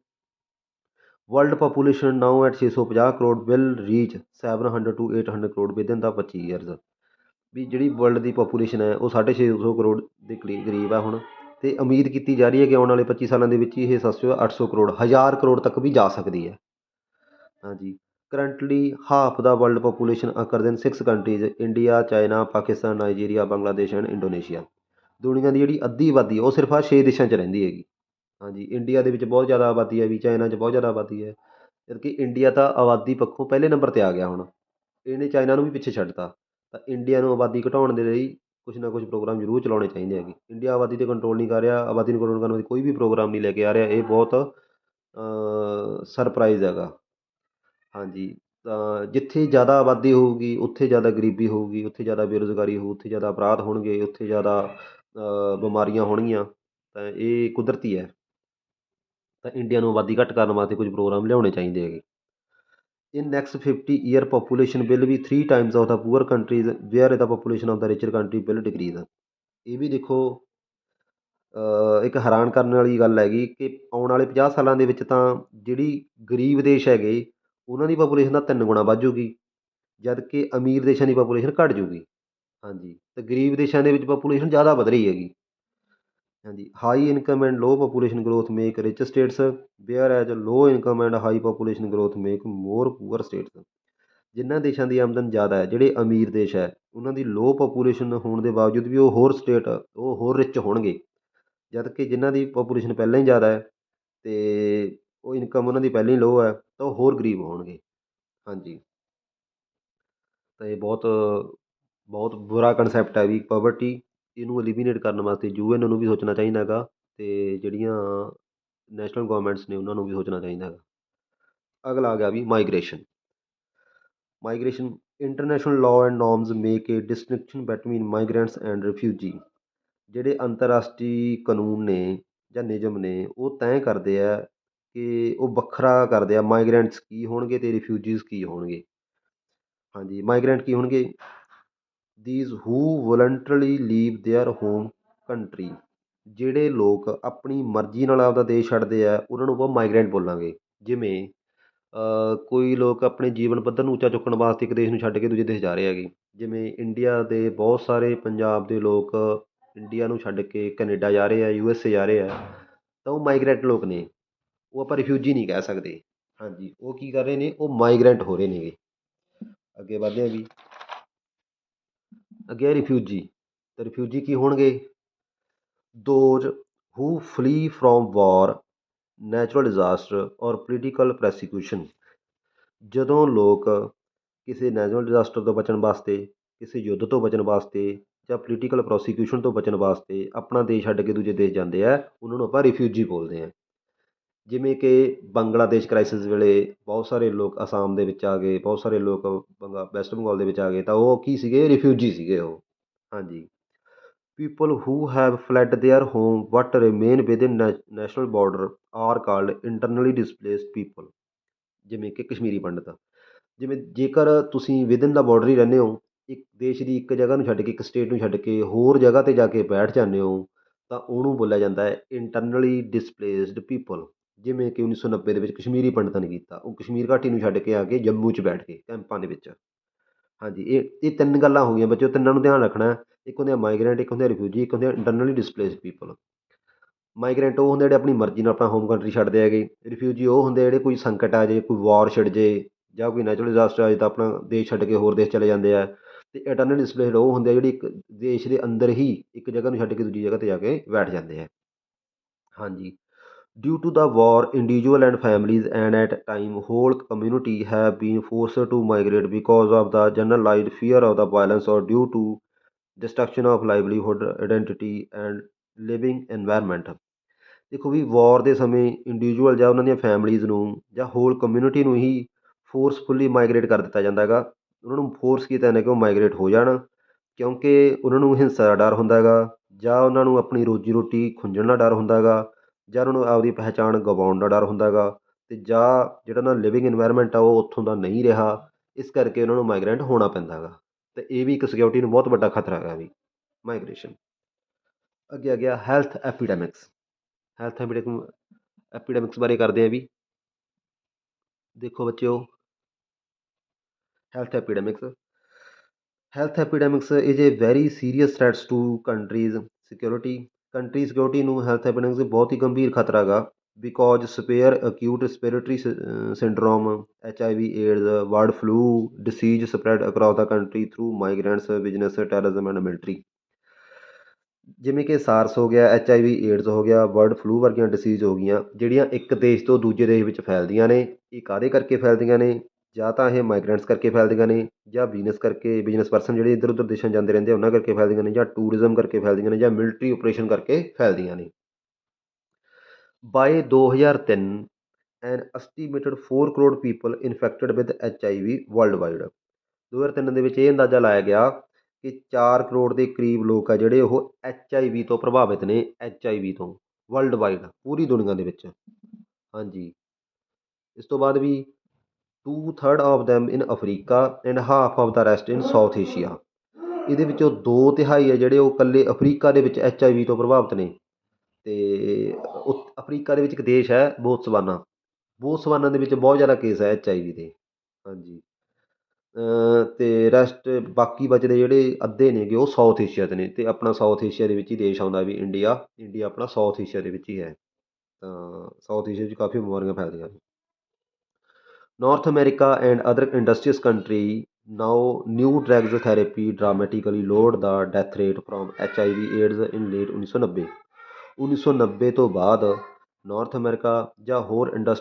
World population now at 650 crore will reach 700 to 800 crore within the 25 years. ਵੀ ਜਿਹੜੀ ਵਰਲਡ ਦੀ ਪਾਪੂਲੇਸ਼ਨ ਹੈ ਉਹ 650 ਕਰੋੜ ਦੇ ਕਰੀਬ ਹੈ ਹੁਣ। ਅਤੇ ਉਮੀਦ ਕੀਤੀ ਜਾ ਰਹੀ ਹੈ ਕਿ ਆਉਣ ਵਾਲੇ 25 ਸਾਲਾਂ ਦੇ ਵਿੱਚ ਇਹ 700-800 ਕਰੋੜ, 1000 ਕਰੋੜ ਤੱਕ ਵੀ ਜਾ ਸਕਦੀ ਹੈ। ਹਾਂਜੀ, currently half the world population occur than 6 countries, India, China, Pakistan, Nigeria, Bangladesh and Indonesia. ਦੁਨੀਆ ਦੀ ਜਿਹੜੀ ਅੱਧੀ ਆਬਾਦੀ ਉਹ ਸਿਰਫ ਆਹ 6 ਦੇਸ਼ਾਂ 'ਚ ਰਹਿੰਦੀ ਹੈਗੀ। ਹਾਂਜੀ, ਇੰਡੀਆ ਦੇ ਵਿੱਚ ਬਹੁਤ ਜ਼ਿਆਦਾ ਆਬਾਦੀ ਹੈ ਵੀ, ਚਾਈਨਾ 'ਚ ਬਹੁਤ ਜ਼ਿਆਦਾ ਆਬਾਦੀ ਹੈ। ਜਦਕਿ ਇੰਡੀਆ ਤਾਂ ਆਬਾਦੀ ਪੱਖੋਂ ਪਹਿਲੇ ਨੰਬਰ 'ਤੇ ਆ ਗਿਆ ਹੁਣ। ਇਹਨੇ ਚਾਈਨਾ ਨੂੰ ਵੀ ਪਿੱਛੇ ਛੱਡਤਾ। ਤਾਂ ਇੰਡੀਆ ਨੂੰ ਆਬਾਦੀ ਘਟਾਉਣ ਦੇ ਲਈ ਕੁਛ ਨਾ ਕੁਛ ਪ੍ਰੋਗਰਾਮ ਜ਼ਰੂਰ ਚਲਾਉਣੇ ਚਾਹੀਦੇ ਹੈਗੇ। ਇੰਡੀਆ ਆਬਾਦੀ 'ਤੇ ਕੰਟਰੋਲ ਨਹੀਂ ਕਰ ਰਿਹਾ, ਆਬਾਦੀ ਨੂੰ ਕੰਟਰੋਲ ਕਰਨ ਵਾਸਤੇ ਕੋਈ ਵੀ ਪ੍ਰੋਗਰਾਮ ਨਹੀਂ ਲੈ ਕੇ ਆ ਰਿਹਾ। ਇਹ ਬਹੁਤ ਸਰਪ੍ਰਾਈਜ਼ ਹੈਗਾ। ਹਾਂਜੀ, ਤਾਂ ਜਿੱਥੇ ਜ਼ਿਆਦਾ ਆਬਾਦੀ ਹੋਊਗੀ ਉੱਥੇ ਜ਼ਿਆਦਾ ਗਰੀਬੀ ਹੋਊਗੀ, ਉੱਥੇ ਜ਼ਿਆਦਾ ਬੇਰੁਜ਼ਗਾਰੀ ਹੋਊ, ਉੱਥੇ ਜ਼ਿਆਦਾ ਅਪਰਾਧ ਹੋਣਗੇ, ਉੱਥੇ ਜ਼ਿਆਦਾ ਬਿਮਾਰੀਆਂ ਹੋਣਗੀਆਂ। ਤਾਂ ਇਹ ਕੁਦਰਤੀ ਹੈ। ਤਾਂ ਇੰਡੀਆ ਨੂੰ ਆਬਾਦੀ ਘੱਟ ਕਰਨ ਵਾਸਤੇ ਕੁਝ ਪ੍ਰੋਗਰਾਮ ਲਿਆਉਣੇ ਚਾਹੀਦੇ ਹੈਗੇ। In next 50 year population will be 3 times of the poor countries where the population of the richer country will decrease. ਇਹ ਵੀ ਦੇਖੋ, ਇੱਕ ਹੈਰਾਨ ਕਰਨ ਵਾਲੀ ਗੱਲ ਹੈਗੀ ਕਿ ਆਉਣ ਵਾਲੇ 50 ਸਾਲਾਂ ਦੇ ਵਿੱਚ ਤਾਂ ਜਿਹੜੀ ਗਰੀਬ ਦੇਸ਼ ਹੈਗੇ ਉਹਨਾਂ ਦੀ ਪਾਪੂਲੇਸ਼ਨ ਤਾਂ 3 ਗੁਣਾ ਵੱਧ ਜੂਗੀ, ਜਦ ਕਿ ਅਮੀਰ ਦੇਸ਼ਾਂ ਦੀ ਪਾਪੂਲੇਸ਼ਨ ਘੱਟ ਜੂਗੀ। ਹਾਂਜੀ, ਅਤੇ ਗਰੀਬ ਦੇਸ਼ਾਂ ਦੇ ਵਿੱਚ ਪਾਪੂਲੇਸ਼ਨ ਜ਼ਿਆਦਾ ਵਧ ਰਹੀ ਹੈਗੀ। ਹਾਂਜੀ, high income and low population growth make rich states, whereas low income and high population growth make more poor states. ਜਿਨ੍ਹਾਂ ਦੇਸ਼ਾਂ ਦੀ ਆਮਦਨ ਜ਼ਿਆਦਾ ਹੈ, ਜਿਹੜੇ ਅਮੀਰ ਦੇਸ਼ ਹੈ, ਉਹਨਾਂ ਦੀ ਲੋ ਪਾਪੂਲੇਸ਼ਨ ਹੋਣ ਦੇ ਬਾਵਜੂਦ ਵੀ ਉਹ ਹੋਰ ਰਿਚ ਹੋਣਗੇ। ਜਦ ਕਿ ਜਿਨ੍ਹਾਂ ਦੀ ਪਾਪੂਲੇਸ਼ਨ ਪਹਿਲਾਂ ਹੀ ਜ਼ਿਆਦਾ ਹੈ ਅਤੇ ਉਹ ਇਨਕਮ ਉਹਨਾਂ ਦੀ ਪਹਿਲਾਂ ਹੀ ਲੋਅ ਹੈ, ਤਾਂ ਉਹ ਹੋਰ ਗਰੀਬ ਹੋਣਗੇ। ਹਾਂਜੀ, ਤਾਂ ਇਹ ਬਹੁਤ ਬਹੁਤ ਬੁਰਾ ਕੰਸੈਪਟ ਹੈ ਵੀ ਪਾਵਰਟੀ। ਇਹਨੂੰ ਐਲੀਮੀਨੇਟ ਕਰਨ ਵਾਸਤੇ UN ਨੂੰ ਵੀ ਸੋਚਣਾ ਚਾਹੀਦਾ ਹੈਗਾ, ਅਤੇ ਜਿਹੜੀਆਂ ਨੈਸ਼ਨਲ ਗੌਰਮੈਂਟਸ ਨੇ ਉਹਨਾਂ ਨੂੰ ਵੀ ਸੋਚਣਾ ਚਾਹੀਦਾ ਹੈਗਾ। ਅਗਲਾ ਆ ਗਿਆ ਵੀ migration. Migration international law and norms make a distinction between migrants and refugee. ਜਿਹੜੇ ਅੰਤਰਰਾਸ਼ਟਰੀ ਕਾਨੂੰਨ ਨੇ ਜਾਂ ਨਿਯਮ ਨੇ ਉਹ ਤੈਅ ਕਰਦੇ ਆ ਕਿ ਉਹ ਵੱਖਰਾ ਕਰਦੇ ਆ ਮਾਈਗਰੈਂਟਸ ਕੀ ਹੋਣਗੇ ਅਤੇ ਰਿਫਿਊਜੀਜ਼ ਕੀ ਹੋਣਗੇ। ਹਾਂਜੀ, ਮਾਈਗਰੈਂਟ ਕੀ ਹੋਣਗੇ? These who voluntarily leave their home country. ਜਿਹੜੇ ਲੋਕ ਆਪਣੀ ਮਰਜ਼ੀ ਨਾਲ ਆਪਦਾ ਦੇਸ਼ ਛੱਡਦੇ ਆ ਉਹਨਾਂ ਨੂੰ ਆਪਾਂ ਮਾਈਗਰੈਂਟ ਬੋਲਾਂਗੇ। ਜਿਵੇਂ ਕੋਈ ਲੋਕ ਆਪਣੇ ਜੀਵਨ ਪੱਧਰ ਨੂੰ ਉੱਚਾ ਚੁੱਕਣ ਵਾਸਤੇ ਇੱਕ ਦੇਸ਼ ਨੂੰ ਛੱਡ ਕੇ ਦੂਜੇ ਦੇਸ਼ ਜਾ ਰਹੇ ਹੈਗੇ। ਜਿਵੇਂ ਇੰਡੀਆ ਦੇ ਬਹੁਤ ਸਾਰੇ ਪੰਜਾਬ ਦੇ ਲੋਕ ਇੰਡੀਆ ਨੂੰ ਛੱਡ ਕੇ ਕੈਨੇਡਾ ਜਾ ਰਹੇ ਆ, USA ਜਾ ਰਹੇ ਆ, ਤਾਂ ਉਹ ਮਾਈਗਰੈਂਟ ਲੋਕ ਨੇ। ਉਹ ਆਪਾਂ ਰਿਫਿਊਜੀ ਨਹੀਂ ਕਹਿ ਸਕਦੇ। ਹਾਂਜੀ, ਉਹ ਕੀ ਕਰ ਰਹੇ ਨੇ? ਉਹ ਮਾਈਗਰੈਂਟ ਹੋ ਰਹੇ ਨੇਗੇ। ਅੱਗੇ ਵੱਧਦੇ ਹਾਂ ਵੀ। ਅੱਗੇ ਰਿਫਿਊਜੀ। ਤਾਂ ਰਿਫਿਊਜੀ ਕੀ ਹੋਣਗੇ? Those who flee from war, natural disaster or political persecution. ਜਦੋਂ ਲੋਕ ਕਿਸੇ ਨੈਚੁਰਲ ਡਿਜ਼ਾਸਟਰ ਤੋਂ ਬਚਣ ਵਾਸਤੇ, ਕਿਸੇ ਯੁੱਧ ਤੋਂ ਬਚਣ ਵਾਸਤੇ ਜਾਂ ਪੋਲੀਟੀਕਲ ਪ੍ਰੋਸੀਕਿਊਸ਼ਨ ਤੋਂ ਬਚਣ ਵਾਸਤੇ ਆਪਣਾ ਦੇਸ਼ ਛੱਡ ਕੇ ਦੂਜੇ ਦੇਸ਼ ਜਾਂਦੇ ਆ, ਉਹਨਾਂ ਨੂੰ ਆਪਾਂ ਰਿਫਿਊਜੀ ਬੋਲਦੇ ਹਾਂ। ਜਿਵੇਂ ਕਿ ਬੰਗਲਾਦੇਸ਼ ਕ੍ਰਾਈਸਿਸ ਵੇਲੇ ਬਹੁਤ ਸਾਰੇ ਲੋਕ ਅਸਾਮ ਦੇ ਵਿੱਚ ਆ ਗਏ, ਬਹੁਤ ਸਾਰੇ ਲੋਕ ਵੈਸਟ ਬੰਗਾਲ ਦੇ ਵਿੱਚ ਆ ਗਏ, ਤਾਂ ਉਹ ਕੀ ਸੀਗੇ, ਰਿਫਿਊਜੀ ਸੀਗੇ ਉਹ। ਹਾਂਜੀ। People who have fled their home but remain within national border are called internally displaced people. ਜਿਵੇਂ ਕਿ ਕਸ਼ਮੀਰੀ ਪੰਡਤ, ਜਿਵੇਂ ਜੇਕਰ ਤੁਸੀਂ ਵਿਦਿਨ ਦਾ ਬਾਰਡਰ ਹੀ ਰਹਿੰਦੇ ਹੋ, ਇੱਕ ਦੇਸ਼ ਦੀ ਇੱਕ ਜਗ੍ਹਾ ਨੂੰ ਛੱਡ ਕੇ, ਇੱਕ ਸਟੇਟ ਨੂੰ ਛੱਡ ਕੇ ਹੋਰ ਜਗ੍ਹਾ 'ਤੇ ਜਾ ਕੇ ਬੈਠ ਜਾਂਦੇ ਹੋ, ਤਾਂ ਉਹਨੂੰ ਬੋਲਿਆ ਜਾਂਦਾ ਹੈ ਇੰਟਰਨਲੀ ਡਿਸਪਲੇਸਡ ਪੀਪਲ। ਜਿਵੇਂ ਕਿ 1990 ਦੇ ਵਿੱਚ ਕਸ਼ਮੀਰੀ ਪੰਡਤਾਂ ਨੇ ਕੀਤਾ, ਉਹ ਕਸ਼ਮੀਰ ਘਾਟੀ ਨੂੰ ਛੱਡ ਕੇ ਆ ਕੇ ਜੰਮੂ 'ਚ ਬੈਠ ਗਏ ਕੈਂਪਾਂ ਦੇ ਵਿੱਚ। ਹਾਂਜੀ, ਇਹ ਤਿੰਨ ਗੱਲਾਂ ਹੋ ਗਈਆਂ ਬੱਚਿਓ, ਤਿੰਨਾਂ ਨੂੰ ਧਿਆਨ ਰੱਖਣਾ। ਇੱਕ ਹੁੰਦੇ ਆ ਮਾਈਗਰੈਂਟ, ਇੱਕ ਹੁੰਦੇ ਆ ਰਿਫਿਊਜੀ, ਇੱਕ ਹੁੰਦੇ ਆ ਇੰਟਰਨਲੀ ਡਿਸਪਲੇਸਡ ਪੀਪਲ। ਮਾਈਗਰੈਂਟ ਉਹ ਹੁੰਦੇ ਜਿਹੜੇ ਆਪਣੀ ਮਰਜ਼ੀ ਨਾਲ ਆਪਣਾ ਹੋਮ ਕੰਟਰੀ ਛੱਡਦੇ ਹੈਗੇ। ਰਿਫਿਊਜੀ ਉਹ ਹੁੰਦੇ ਜਿਹੜੇ ਕੋਈ ਸੰਕਟ ਆ ਜੇ, ਕੋਈ ਵਾਰ ਛਿੜ ਜੇ, ਜਾਂ ਕੋਈ ਨੈਚੁਰਲ ਡਿਜ਼ਾਸਟਰ ਆ ਜੇ ਤਾਂ ਆਪਣਾ ਦੇਸ਼ ਛੱਡ ਕੇ ਹੋਰ ਦੇਸ਼ ਚਲੇ ਜਾਂਦੇ ਆ। ਅਤੇ ਇੰਟਰਨਲ ਡਿਸਪਲੇਸਡ ਉਹ ਹੁੰਦੇ ਆ ਜਿਹੜੀ ਇੱਕ ਦੇਸ਼ ਦੇ ਅੰਦਰ ਹੀ ਇੱਕ ਜਗ੍ਹਾ ਨੂੰ ਛੱਡ ਕੇ ਦੂਜੀ ਜਗ੍ਹਾ 'ਤੇ ਜਾ ਕੇ ਬੈਠ ਜਾਂਦੇ ਆ। ਹਾਂਜੀ। Due to the war, individual and families and at time whole community have been forced to migrate because of the generalized fear of the violence or due to destruction of livelihood, identity and living environment। ਦੇਖੋ ਵੀ ਵਾਰ ਦੇ ਸਮੇਂ individual ਜਾਂ ਉਹਨਾਂ ਦੀਆਂ families ਨੂੰ ਜਾਂ hole community ਨੂੰ ਹੀ ਫੋਰਸਫੁੱਲੀ ਮਾਈਗਰੇਟ ਕਰ ਦਿੱਤਾ ਜਾਂਦਾ ਹੈਗਾ। ਉਹਨਾਂ ਨੂੰ ਫੋਰਸ ਕੀਤਾ ਜਾਂਦਾ ਕਿ ਉਹ ਮਾਈਗਰੇਟ ਹੋ ਜਾਣ, ਕਿਉਂਕਿ ਉਹਨਾਂ ਨੂੰ ਹਿੰਸਾ ਦਾ ਡਰ ਹੁੰਦਾ ਹੈਗਾ, ਜਾਂ ਉਹਨਾਂ ਨੂੰ ਆਪਣੀ ਰੋਜੀ ਰੋਟੀ ਖੁੰਝਣ ਦਾ ਡਰ ਹੁੰਦਾ ਹੈਗਾ, ਜਾਂ ਉਹਨਾਂ ਨੂੰ ਆਪਦੀ ਪਹਿਚਾਣ ਗਵਾਉਣ ਦਾ ਡਰ ਹੁੰਦਾ ਹੈਗਾ, ਅਤੇ ਜਾਂ ਜਿਹੜਾ ਉਹਨਾਂ ਲਿਵਿੰਗ ਇਨਵਾਇਰਮੈਂਟ ਆ ਉਹ ਉੱਥੋਂ ਦਾ ਨਹੀਂ ਰਿਹਾ, ਇਸ ਕਰਕੇ ਉਹਨਾਂ ਨੂੰ ਮਾਈਗਰੈਂਟ ਹੋਣਾ ਪੈਂਦਾ ਹੈਗਾ। ਅਤੇ ਇਹ ਵੀ ਇੱਕ ਸਿਕਿਉਰਿਟੀ ਨੂੰ ਬਹੁਤ ਵੱਡਾ ਖਤਰਾ ਹੈਗਾ ਵੀ ਮਾਈਗ੍ਰੇਸ਼ਨ। ਅੱਗੇ ਆ ਗਿਆ ਹੈਲਥ ਐਪੀਡੈਮਿਕਸ। ਹੈਲਥ ਐਪੀਡੈਮਿਕਸ ਬਾਰੇ ਕਰਦੇ ਹਾਂ ਵੀ। ਦੇਖੋ ਬੱਚਿਓ, health epidemics is a very serious threats to countries security. Country security ਨੂੰ ਹੈਲਥ ਐਪੀਡੈਮਿਕਸ ਬਹੁਤ ਹੀ ਗੰਭੀਰ ਖਤਰਾ ਹੈਗਾ। Because severe acute respiratory syndrome, HIV AIDS, bird flu disease spread across the country through migrants, business, terrorism and military. ਜਿਵੇਂ ਕਿ ਸਾਰਸ ਹੋ ਗਿਆ, HIV ਏਡਜ਼ ਹੋ ਗਿਆ, ਬਰਡ ਫਲੂ ਵਰਗੀਆਂ ਡਿਸੀਜ਼ ਹੋ ਗਈਆਂ, ਜਿਹੜੀਆਂ ਇੱਕ ਦੇਸ਼ ਤੋਂ ਦੂਜੇ ਦੇਸ਼ ਵਿੱਚ ਫੈਲਦੀਆਂ ਨੇ। ਇਹ ਕਾਹਦੇ ਕਰਕੇ ਫੈਲਦੀਆਂ ਨੇ? ਜਾਂ ਤਾਂ ਇਹ ਮਾਈਗਰੈਂਟਸ ਕਰਕੇ ਫੈਲਦੀਆਂ ਨੇ, ਜਾਂ ਬਿਜ਼ਨਸ ਪਰਸਨ ਜਿਹੜੇ ਇੱਧਰ ਉੱਧਰ ਦੇਸ਼ਾਂ 'ਚ ਜਾਂਦੇ ਰਹਿੰਦੇ ਉਹਨਾਂ ਕਰਕੇ ਫੈਲਦੀਆਂ ਨੇ, ਜਾਂ ਟੂਰਿਜ਼ਮ ਕਰਕੇ ਫੈਲਦੀਆਂ ਨੇ, ਜਾਂ ਮਿਲਟਰੀ ਓਪਰੇਸ਼ਨ ਕਰਕੇ ਫੈਲਦੀਆਂ ਨੇ। By 2003 an estimated 4 crore people infected with HIV worldwide. 2003 ਦੇ ਵਿੱਚ ਇਹ ਅੰਦਾਜ਼ਾ ਲਾਇਆ ਗਿਆ ਕਿ 4 ਕਰੋੜ ਦੇ ਕਰੀਬ ਲੋਕ ਆ ਜਿਹੜੇ ਉਹ HIV ਤੋਂ ਪ੍ਰਭਾਵਿਤ ਨੇ, HIV ਤੋਂ ਵਰਲਡ ਵਾਈਡ, ਪੂਰੀ ਦੁਨੀਆ ਦੇ ਵਿੱਚ। ਹਾਂਜੀ। ਇਸ ਤੋਂ ਬਾਅਦ ਵੀ 2/3 of them in Africa and half of the rest in south Asia. ਇਹਦੇ ਵਿੱਚੋਂ 2/3 ਆ ਜਿਹੜੇ ਉਹ ਇਕੱਲੇ ਅਫਰੀਕਾ ਦੇ ਵਿੱਚ HIV ਤੋਂ ਪ੍ਰਭਾਵਿਤ ਨੇ। ਅਤੇ ਅਫਰੀਕਾ ਦੇ ਵਿੱਚ ਇੱਕ ਦੇਸ਼ ਹੈ ਬੋਤਸਵਾਨਾ। ਬੋਤਸਵਾਨਾ ਦੇ ਵਿੱਚ ਬਹੁਤ ਜ਼ਿਆਦਾ ਕੇਸ ਹੈ HIV ਦੇ। ਹਾਂਜੀ। ਅਤੇ ਰੈਸਟ ਬਾਕੀ ਬਚਦੇ ਜਿਹੜੇ ਅੱਧੇ ਨੇਗੇ ਉਹ ਸਾਊਥ ਏਸ਼ੀਆ ਦੇ ਨੇ, ਅਤੇ ਆਪਣਾ ਸਾਊਥ ਏਸ਼ੀਆ ਦੇ ਵਿੱਚ ਹੀ ਦੇਸ਼ ਆਉਂਦਾ ਵੀ ਇੰਡੀਆ ਆਪਣਾ ਸਾਊਥ ਏਸ਼ੀਆ ਦੇ ਵਿੱਚ ਹੀ ਹੈ। ਤਾਂ ਸਾਊਥ ਏਸ਼ੀਆ 'ਚ ਕਾਫੀ ਬਿਮਾਰੀਆਂ ਫੈਲਦੀਆਂ ਨੇ। North America and other industrious country now new drugs therapy dramatically lowered the death rate from HIV AIDS in late 1990। 1990 ਤੋਂ ਬਾਅਦ ਨਾਰਥ ਅਮਰੀਕਾ ਜਾਂ ਹੋਰ